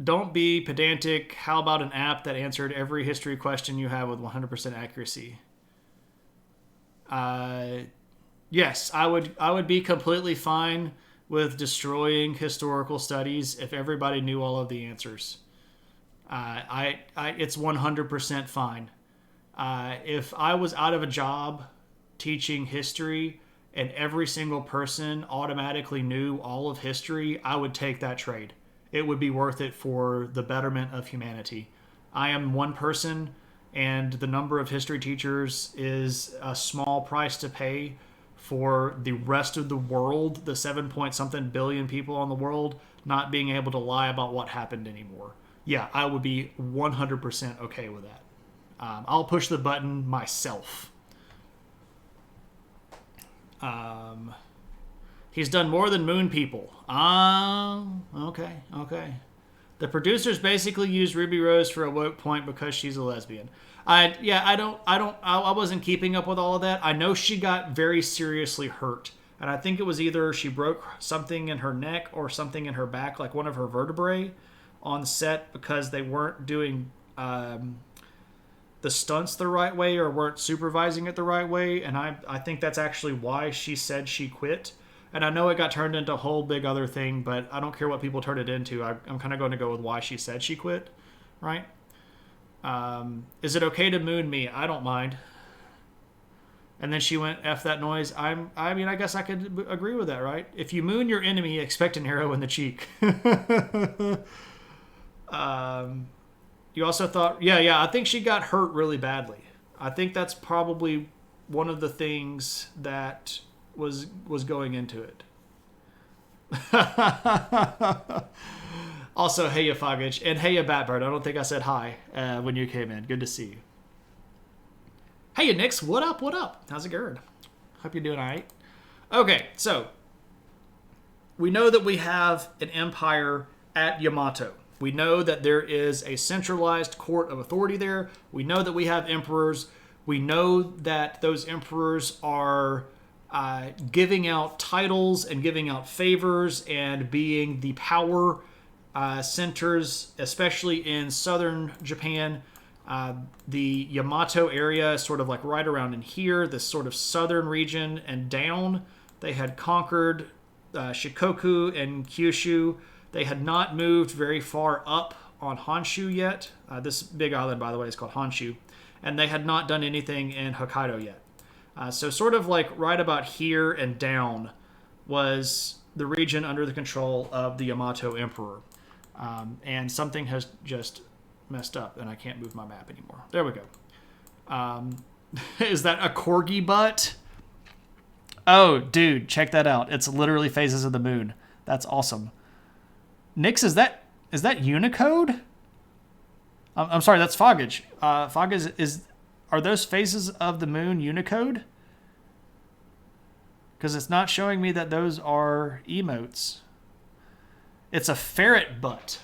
Don't be pedantic. How about an app that answered every history question you have with 100% accuracy? Yes, I would be completely fine with destroying historical studies if everybody knew all of the answers. It's 100% fine. If I was out of a job teaching history and every single person automatically knew all of history, I would take that trade. It would be worth it for the betterment of humanity. I am one person, and the number of history teachers is a small price to pay for the rest of the world, the 7-point-something billion people on the world, not being able to lie about what happened anymore. Yeah, I would be 100% okay with that. I'll push the button myself. He's done more than moon people. Okay. The producers basically used Ruby Rose for a woke point because she's a lesbian. I wasn't keeping up with all of that. I know she got very seriously hurt. And I think it was either she broke something in her neck or something in her back, like one of her vertebrae, on set because they weren't doing the stunts the right way or weren't supervising it the right way. And I think that's actually why she said she quit. And I know it got turned into a whole big other thing, but I don't care what people turn it into. I'm kind of going to go with why she said she quit, right? Is it okay to moon me? I don't mind. And then she went, F that noise. I mean, I guess I could agree with that, right? If you moon your enemy, expect an arrow in the cheek. You also thought, yeah, I think she got hurt really badly. I think that's probably one of the things that was going into it. Also, hey ya Foggage, and hey ya Batbird. I don't think I said hi when you came in. Good to see you. Hey ya Nix, what up? How's it going? Hope you're doing all right. Okay, so we know that we have an empire at Yamato. We know that there is a centralized court of authority there. We know that we have emperors. We know that those emperors are giving out titles and giving out favors and being the power centers, especially in southern Japan. The Yamato area is sort of like right around in here, this sort of southern region and down. They had conquered Shikoku and Kyushu. They had not moved very far up on Honshu yet. This big island, by the way, is called Honshu. And they had not done anything in Hokkaido yet. So sort of like right about here and down was the region under the control of the Yamato Emperor. And something has just messed up, and I can't move my map anymore. There we go. Is that a corgi butt? Oh, dude, check that out. It's literally phases of the moon. That's awesome. Nix, is that Unicode? I'm sorry, that's Foggage. Foggage are those phases of the moon Unicode? Because it's not showing me that those are emotes. It's a ferret butt.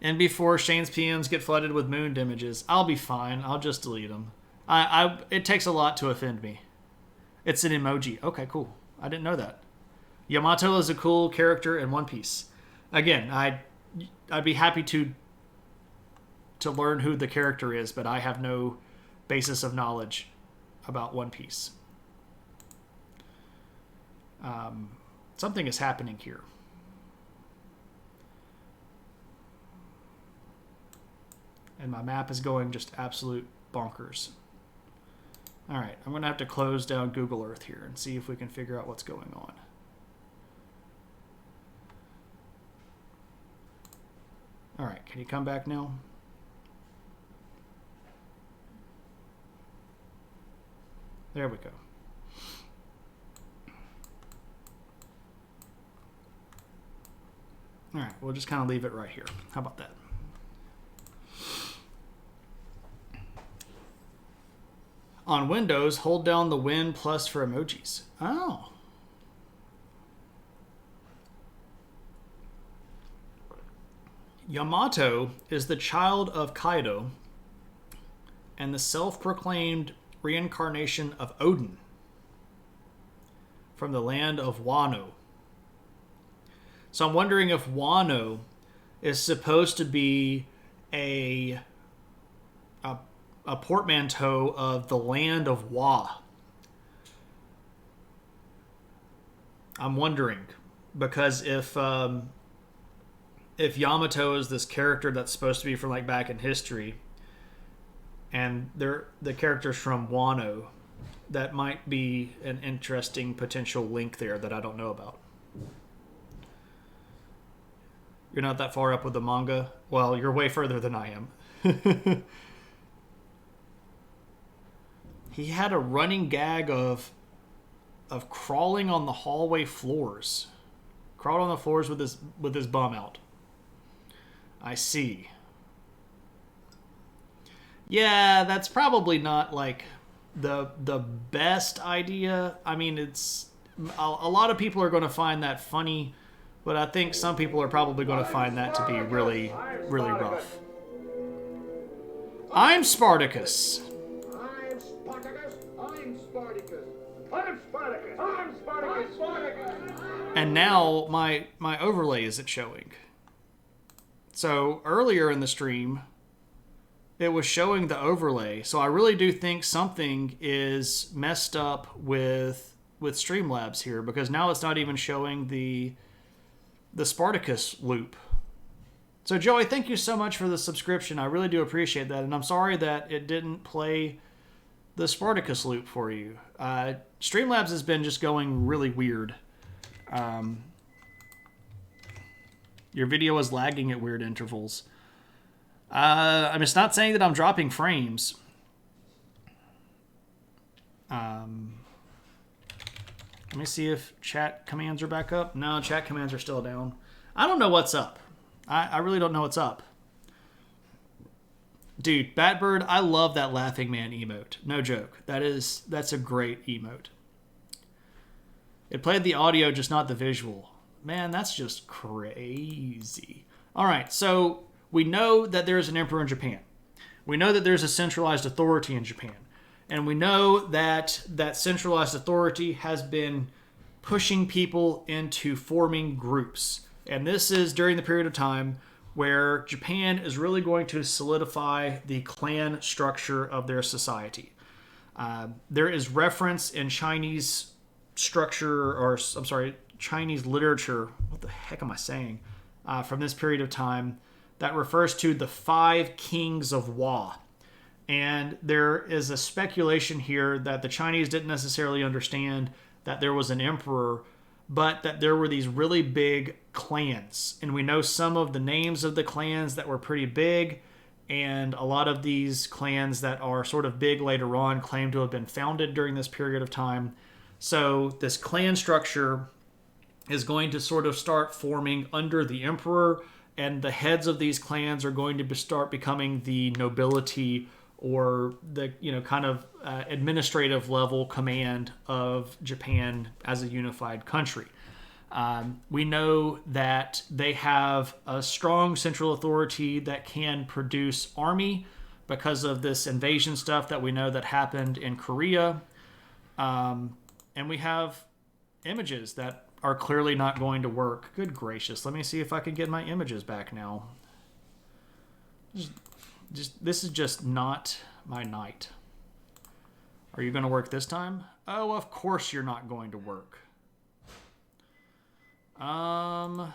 And before Shane's PMs get flooded with moon images, I'll be fine. I'll just delete them. It takes a lot to offend me. It's an emoji. Okay, cool. I didn't know that. Yamato is a cool character in One Piece. Again, I'd be happy to learn who the character is, but I have no basis of knowledge about One Piece. Something is happening here. And my map is going just absolute bonkers. All right, I'm going to have to close down Google Earth here and see if we can figure out what's going on. All right, can you come back now? There we go. All right, we'll just kind of leave it right here. How about that? On Windows, hold down the Win plus for emojis. Oh. Yamato is the child of Kaido and the self-proclaimed reincarnation of Odin from the land of Wano. So I'm wondering if Wano is supposed to be a portmanteau of the land of Wa. I'm wondering, because if Yamato is this character that's supposed to be from like back in history, and the character's from Wano, that might be an interesting potential link there that I don't know about. You're not that far up with the manga? Well, you're way further than I am. He had a running gag of crawling on the hallway floors. Crawled on the floors with his bum out. I see. Yeah, that's probably not like the best idea. I mean, it's a lot of people are going to find that funny, but I think some people are probably going to find that to be really, really rough. I'm Spartacus. I'm Spartacus. I'm Spartacus. I'm Spartacus. I'm Spartacus. I'm Spartacus. And now my overlay isn't showing. So earlier in the stream, it was showing the overlay. So I really do think something is messed up with Streamlabs here, because now it's not even showing the Spartacus loop. So Joey, thank you so much for the subscription. I really do appreciate that. And I'm sorry that it didn't play the Spartacus loop for you. Streamlabs has been just going really weird. Your video is lagging at weird intervals. I'm just not saying that I'm dropping frames. Let me see if chat commands are back up. No, chat commands are still down. I don't know what's up. I really don't know what's up. Dude, Batbird, I love that Laughing Man emote. No joke. That's a great emote. It played the audio, just not the visual. Man, that's just crazy. All right, so we know that there's an emperor in Japan. We know that there's a centralized authority in Japan. And we know that that centralized authority has been pushing people into forming groups. And this is during the period of time where Japan is really going to solidify the clan structure of their society. There is reference in Chinese structure, or I'm sorry, Chinese literature, what the heck am I saying, from this period of time that refers to the 5 kings of Wa. And there is a speculation here that the Chinese didn't necessarily understand that there was an emperor, but that there were these really big clans. And we know some of the names of the clans that were pretty big, and a lot of these clans that are sort of big later on claim to have been founded during this period of time. So this clan structure is going to sort of start forming under the emperor, and the heads of these clans are going to start becoming the nobility, or the kind of administrative level command of Japan as a unified country. We know that they have a strong central authority that can produce army because of this invasion stuff that we know that happened in Korea. And we have images that are clearly not going to work. Good gracious. Let me see if I can get my images back now. This is just not my night. Are you going to work this time? Oh, of course you're not going to work. Oh,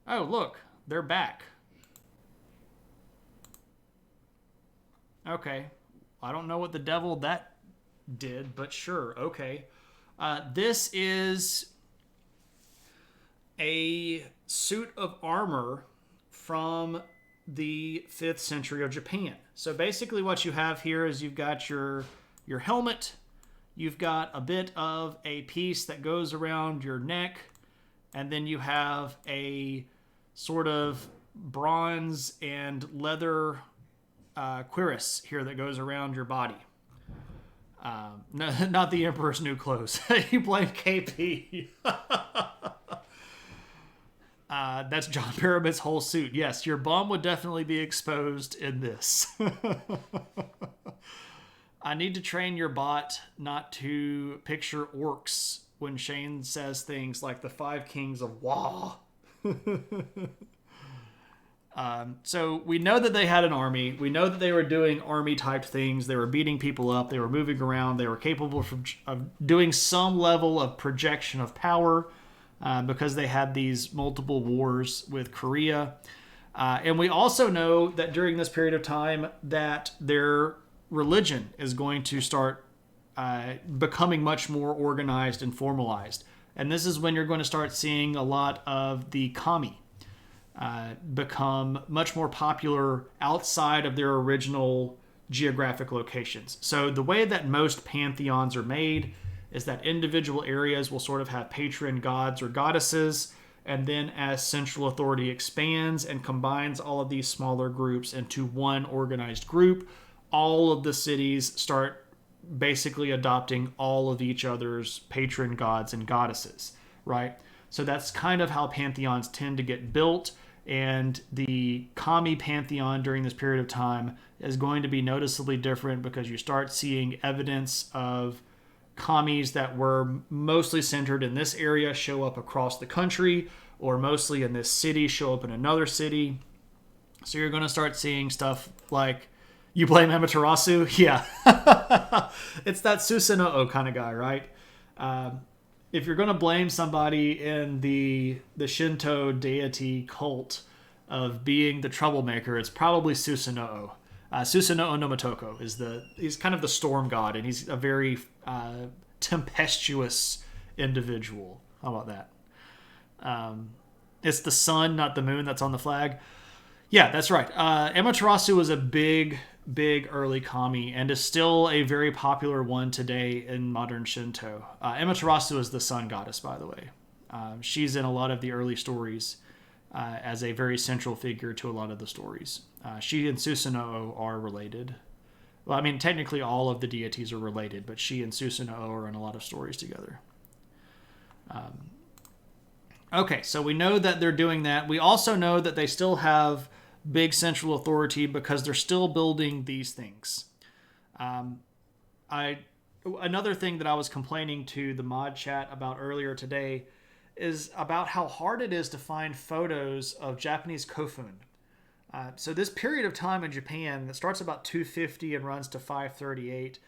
look, they're back. Okay. I don't know what the devil that did, but sure. Okay. This is a suit of armor from the 5th century of Japan. So basically what you have here is you've got your helmet, you've got a bit of a piece that goes around your neck, and then you have a sort of bronze and leather cuirass here that goes around your body. No, not the Emperor's new clothes. You blame KP. That's John Pyramid's whole suit. Yes, your bum would definitely be exposed in this. I need to train your bot not to picture orcs when Shane says things like the 5 kings of Wa. So we know that they had an army. We know that they were doing army type things. They were beating people up. They were moving around. They were capable of doing some level of projection of power because they had these multiple wars with Korea. And we also know that during this period of time that their religion is going to start becoming much more organized and formalized. And this is when you're going to start seeing a lot of the kami become much more popular outside of their original geographic locations. So the way that most pantheons are made is that individual areas will sort of have patron gods or goddesses, and then as central authority expands and combines all of these smaller groups into one organized group, all of the cities start basically adopting all of each other's patron gods and goddesses, right? So that's kind of how pantheons tend to get built. And the kami pantheon during this period of time is going to be noticeably different because you start seeing evidence of kamis that were mostly centered in this area show up across the country, or mostly in this city show up in another city. So you're going to start seeing stuff like, you blame Amaterasu? Yeah. It's that Susanoo kind of guy, right? If you're going to blame somebody in the Shinto deity cult of being the troublemaker, it's probably Susanoo. Susanoo no Motoko he's kind of the storm god, and he's a very tempestuous individual. How about that? It's the sun, not the moon, that's on the flag. Yeah, that's right. Amaterasu was a big early kami and is still a very popular one today in modern Shinto. Amaterasu is the sun goddess, by the way. She's in a lot of the early stories as a very central figure to a lot of the stories. She and Susanoo are related. Well, I mean, technically all of the deities are related, but she and Susanoo are in a lot of stories together. Okay, so we know that they're doing that. We also know that they still have big central authority because they're still building these things. Another thing that I was complaining to the mod chat about earlier today is about how hard it is to find photos of Japanese kofun. So this period of time in Japan that starts about 250 and runs to 538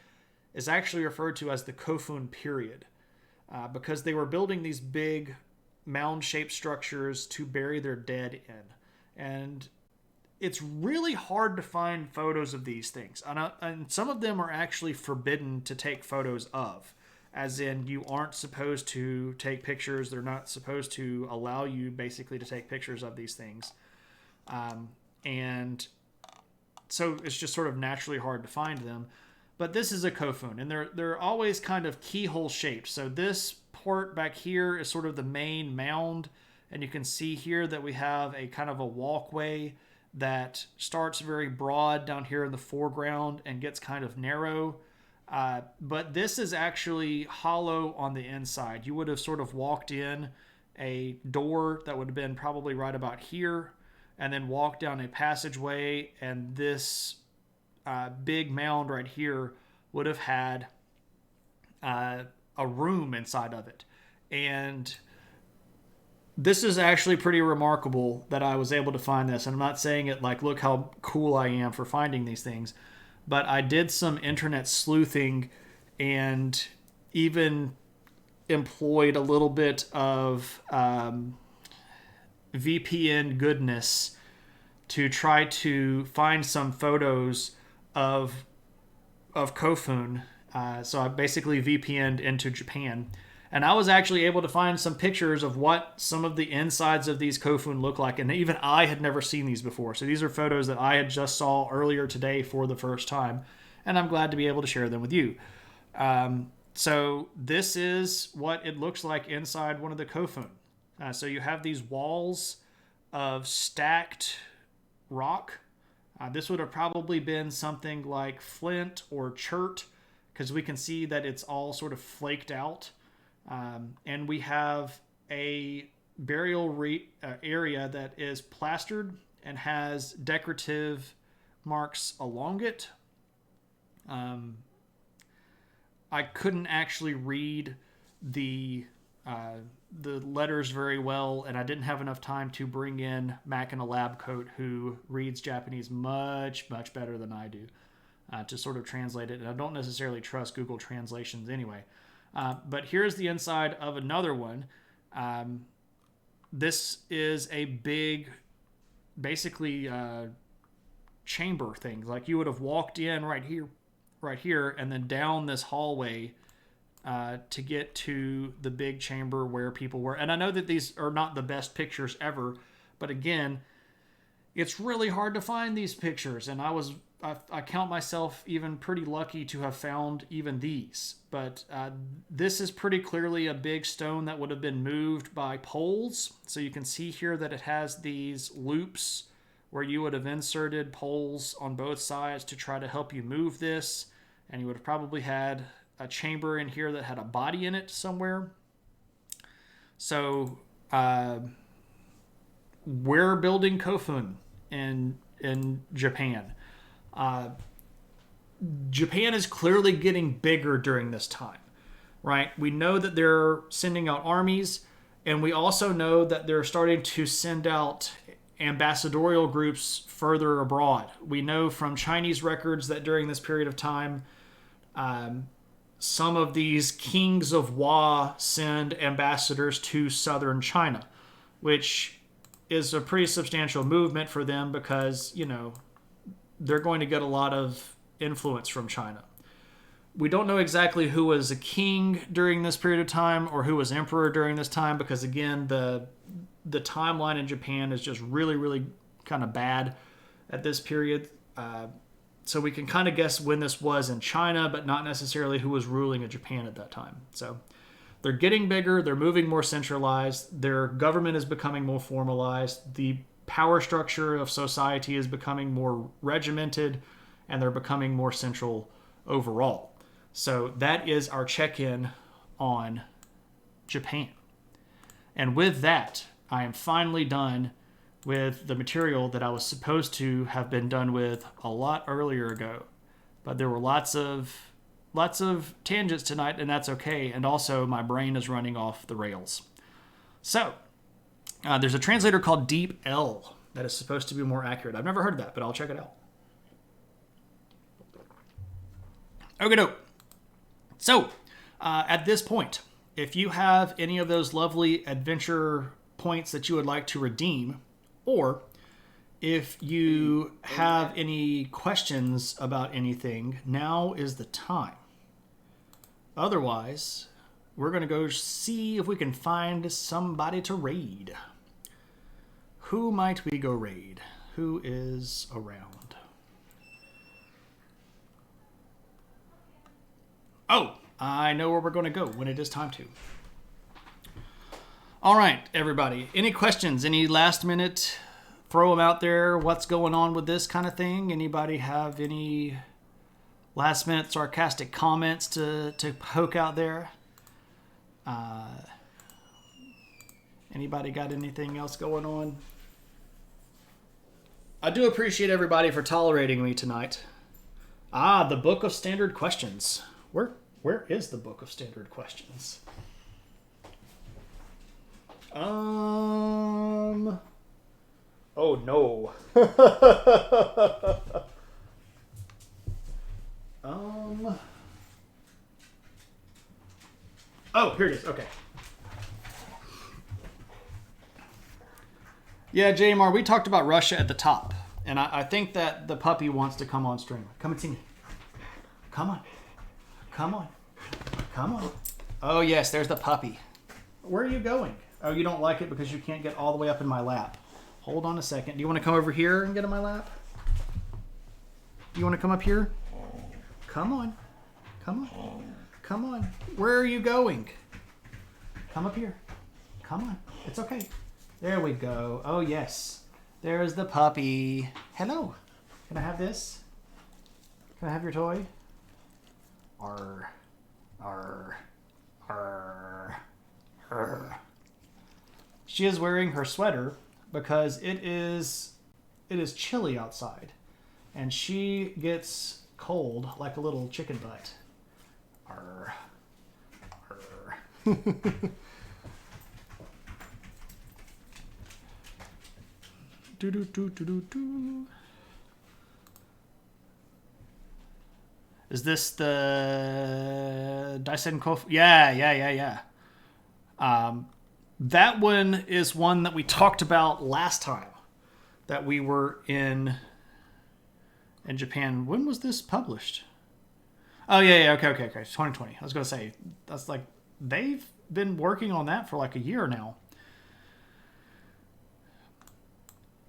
is actually referred to as the kofun period because they were building these big mound-shaped structures to bury their dead in. And it's really hard to find photos of these things. And some of them are actually forbidden to take photos of. As in, you aren't supposed to take pictures. They're not supposed to allow you basically to take pictures of these things. And so it's just sort of naturally hard to find them. But this is a kofun, and they're always kind of keyhole shaped. So this part back here is sort of the main mound, and you can see here that we have a kind of a walkway that starts very broad down here in the foreground and gets kind of narrow. But this is actually hollow on the inside. You would have sort of walked in a door that would have been probably right about here, and then walked down a passageway, and this big mound right here would have had a room inside of it. And this is actually pretty remarkable that I was able to find this. And I'm not saying it like, look how cool I am for finding these things. But I did some internet sleuthing and even employed a little bit of VPN goodness to try to find some photos of kofun. So I basically VPN'd into Japan. And I was actually able to find some pictures of what some of the insides of these kofun look like. And even I had never seen these before. So these are photos that I had just saw earlier today for the first time. And I'm glad to be able to share them with you. So this is what it looks like inside one of the kofun. So you have these walls of stacked rock. This would have probably been something like flint or chert, because we can see that it's all sort of flaked out. And we have a burial area that is plastered and has decorative marks along it. I couldn't actually read the letters very well, and I didn't have enough time to bring in Mac in a lab coat, who reads Japanese much, much better than I do, to sort of translate it. And I don't necessarily trust Google translations anyway. But here's the inside of another one. This is a big, basically, chamber thing. Like you would have walked in right here, and then down this hallway to get to the big chamber where people were. And I know that these are not the best pictures ever, but again, it's really hard to find these pictures. And I count myself even pretty lucky to have found even these. But this is pretty clearly a big stone that would have been moved by poles. So you can see here that it has these loops where you would have inserted poles on both sides to try to help you move this. And you would have probably had a chamber in here that had a body in it somewhere. So we're building kofun in Japan. Japan is clearly getting bigger during this time, right? We know that they're sending out armies, and we also know that they're starting to send out ambassadorial groups further abroad. We know from Chinese records that during this period of time, some of these kings of Wa send ambassadors to southern China, which is a pretty substantial movement for them because, they're going to get a lot of influence from China. We don't know exactly who was a king during this period of time or who was emperor during this time, because again, the timeline in Japan is just really, really kind of bad at this period. So we can kind of guess when this was in China, but not necessarily who was ruling in Japan at that time. So they're getting bigger. They're moving more centralized. Their government is becoming more formalized. The power structure of society is becoming more regimented, and they're becoming more central overall. So that is our check-in on Japan. And with that, I am finally done with the material that I was supposed to have been done with a lot earlier ago. But there were lots of tangents tonight, and that's okay. And also, my brain is running off the rails. So, there's a translator called DeepL that is supposed to be more accurate. I've never heard of that, but I'll check it out. Okay, so at this point, if you have any of those lovely adventure points that you would like to redeem, or If you have any questions about anything, now is the time. Otherwise, we're going to go see if we can find somebody to raid. Who might we go raid? Who is around? Oh, I know where we're going to go when it is time to. All right, everybody. Any questions? Any last minute? Throw them out there. What's going on with this kind of thing? Anybody have any last minute sarcastic comments to poke out there? Anybody got anything else going on? I do appreciate everybody for tolerating me tonight. The Book of Standard Questions. Where is the Book of Standard Questions? Oh no. Oh, here it is. Okay. Yeah, JMR, we talked about Russia at the top. And I think that the puppy wants to come on stream. Come and see me. Come on. Come on. Come on. Oh, yes, there's the puppy. Where are you going? Oh, you don't like it because you can't get all the way up in my lap. Hold on a second. Do you want to come over here and get in my lap? Do you want to come up here? Come on. Come on. Come on. Where are you going? Come up here. Come on. It's okay. There we go. Oh, yes. There's the puppy. Hello. Can I have this? Can I have your toy? Arr. Arr. Arr. Arr. She is wearing her sweater because it is chilly outside. And she gets cold like a little chicken butt. Arr. Arr. Do do do do do do. Is this the Dyson Kof? Yeah. That one is one that we talked about last time that we were in Japan. When was this published? Oh yeah. Okay. 2020. I was gonna say that's like they've been working on that for like a year now.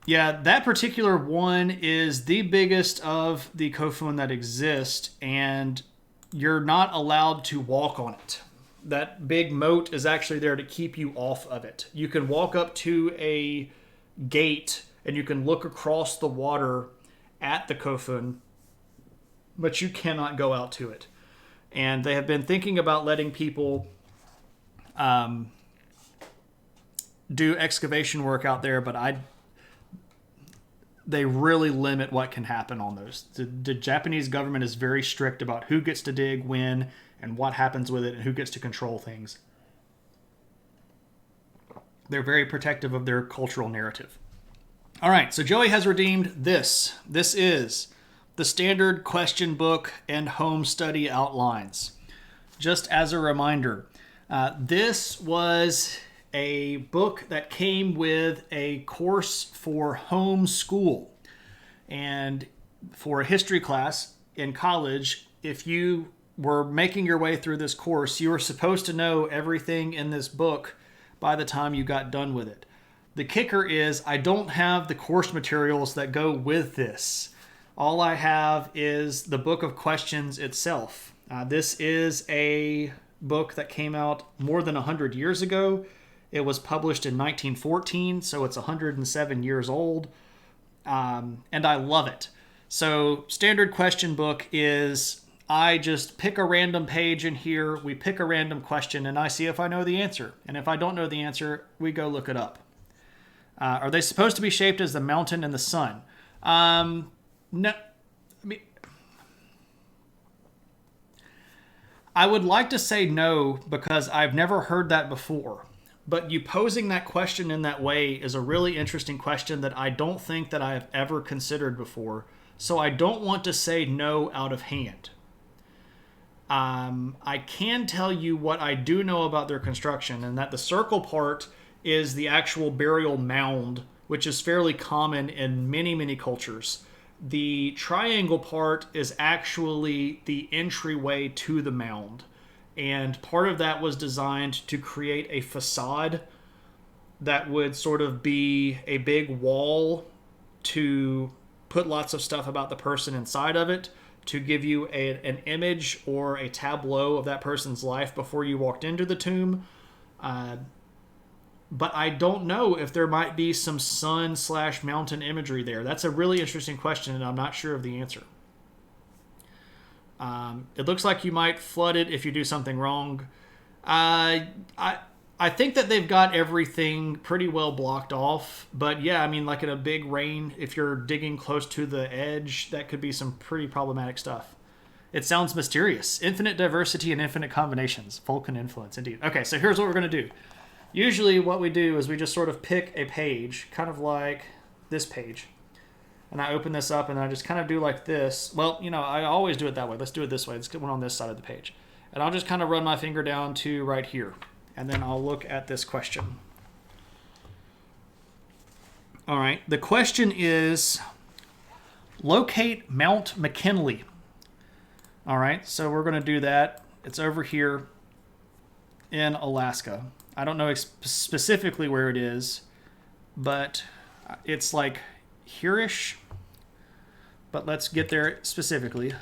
Yeah, that particular one is the biggest of the kofun that exist, and you're not allowed to walk on it. That big moat is actually there to keep you off of it. You can walk up to a gate and you can look across the water at the kofun, but you cannot go out to it. And they have been thinking about letting people do excavation work out there, but they really limit what can happen on those. The Japanese government is very strict about who gets to dig, when, and what happens with it, and who gets to control things. They're very protective of their cultural narrative. All right, so Joey has redeemed this. This is the Standard Question Book and Home Study Outlines. Just as a reminder, this was a book that came with a course for home school. And for a history class in college, if you were making your way through this course, you were supposed to know everything in this book by the time you got done with it. The kicker is I don't have the course materials that go with this. All I have is the book of questions itself. This is a book that came out more than 100 years ago. It was published in 1914, so it's 107 years old, and I love it. So Standard Question Book is I just pick a random page in here, we pick a random question, and I see if I know the answer. And if I don't know the answer, we go look it up. Are they supposed to be shaped as the mountain and the sun? No. I would like to say no because I've never heard that before. But you posing that question in that way is a really interesting question that I don't think that I have ever considered before. So I don't want to say no out of hand. I can tell you what I do know about their construction, and that the circle part is the actual burial mound which is fairly common in many, many cultures. The triangle part is actually the entryway to the mound. And part of that was designed to create a facade that would sort of be a big wall to put lots of stuff about the person inside of it, to give you an image or a tableau of that person's life before you walked into the tomb. But I don't know if there might be some sun/mountain imagery there. That's a really interesting question, and I'm not sure of the answer. It looks like you might flood it if you do something wrong. I think that they've got everything pretty well blocked off. But yeah, I mean, like in a big rain, if you're digging close to the edge, that could be some pretty problematic stuff. It sounds mysterious. Infinite diversity and infinite combinations. Vulcan influence, indeed. Okay, so here's what we're going to do. Usually what we do is we just sort of pick a page, kind of like this page. And I open this up and I just kind of do like this. Well, you know, I always do it that way. Let's do it this way. Let's get one on this side of the page. And I'll just kind of run my finger down to right here. And then I'll look at this question. All right. The question is, locate Mount McKinley. All right. So we're going to do that. It's over here in Alaska. I don't know specifically where it is, but it's like here-ish. But let's get there specifically.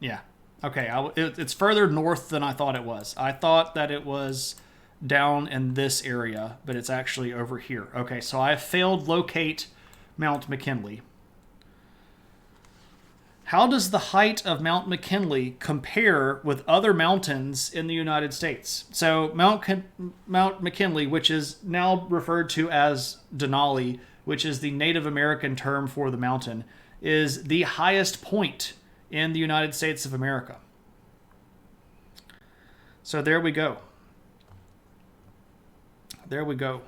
Yeah. Okay. It's further north than I thought it was. I thought that it was down in this area, but it's actually over here. Okay. So I failed locate Mount McKinley. How does the height of Mount McKinley compare with other mountains in the United States? So Mount McKinley, which is now referred to as Denali, which is the Native American term for the mountain, is the highest point in the United States of America. So there we go. There we go.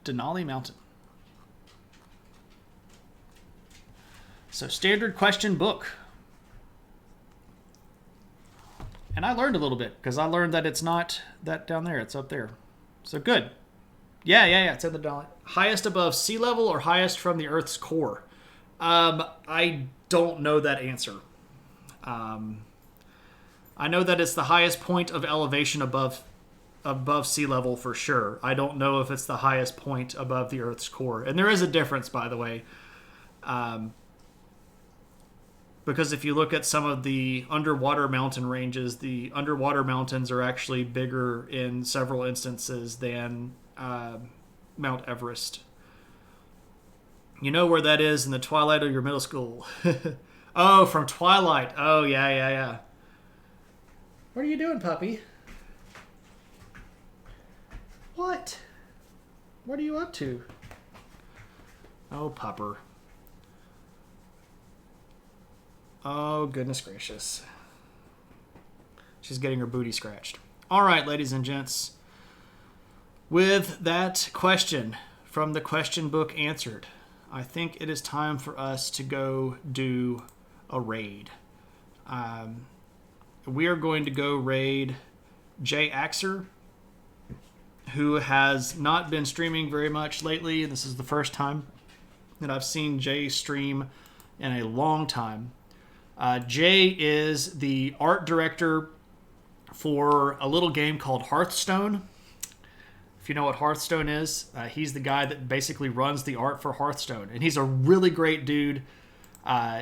Denali Mountain. So standard question book. And I learned a little bit because I learned that it's not that down there. It's up there. So good. Yeah. It's in the Denali. Highest above sea level or highest from the Earth's core? I don't know that answer. I know that it's the highest point of elevation above sea level for sure. I don't know if it's the highest point above the Earth's core. And there is a difference, by the way. Because if you look at some of the underwater mountain ranges, the underwater mountains are actually bigger in several instances than Mount Everest. You know where that is in the twilight of your middle school. Oh, from Twilight. Oh, yeah. What are you doing, puppy? What? What are you up to? Oh, pupper. Oh, goodness gracious. She's getting her booty scratched. All right, ladies and gents. With that question from the question book answered, I think it is time for us to go do a raid. We are going to go raid Jay Axer, who has not been streaming very much lately. This is the first time that I've seen Jay stream in a long time. Jay is the art director for a little game called Hearthstone. If you know what Hearthstone is, he's the guy that basically runs the art for Hearthstone. And he's a really great dude.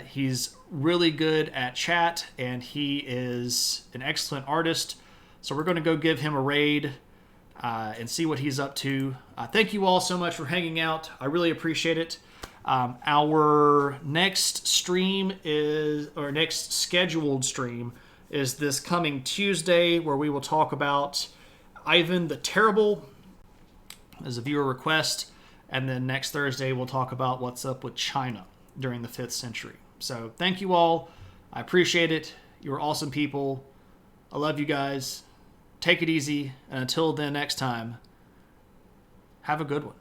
He's really good at chat, and he is an excellent artist. So we're going to go give him a raid and see what he's up to. Thank you all so much for hanging out. I really appreciate it. Our next stream next scheduled stream is this coming Tuesday, where we will talk about Ivan the Terrible as a viewer request. And then next Thursday, we'll talk about what's up with China during the 5th century. So thank you all. I appreciate it. You're awesome people. I love you guys. Take it easy. And until then, next time, have a good one.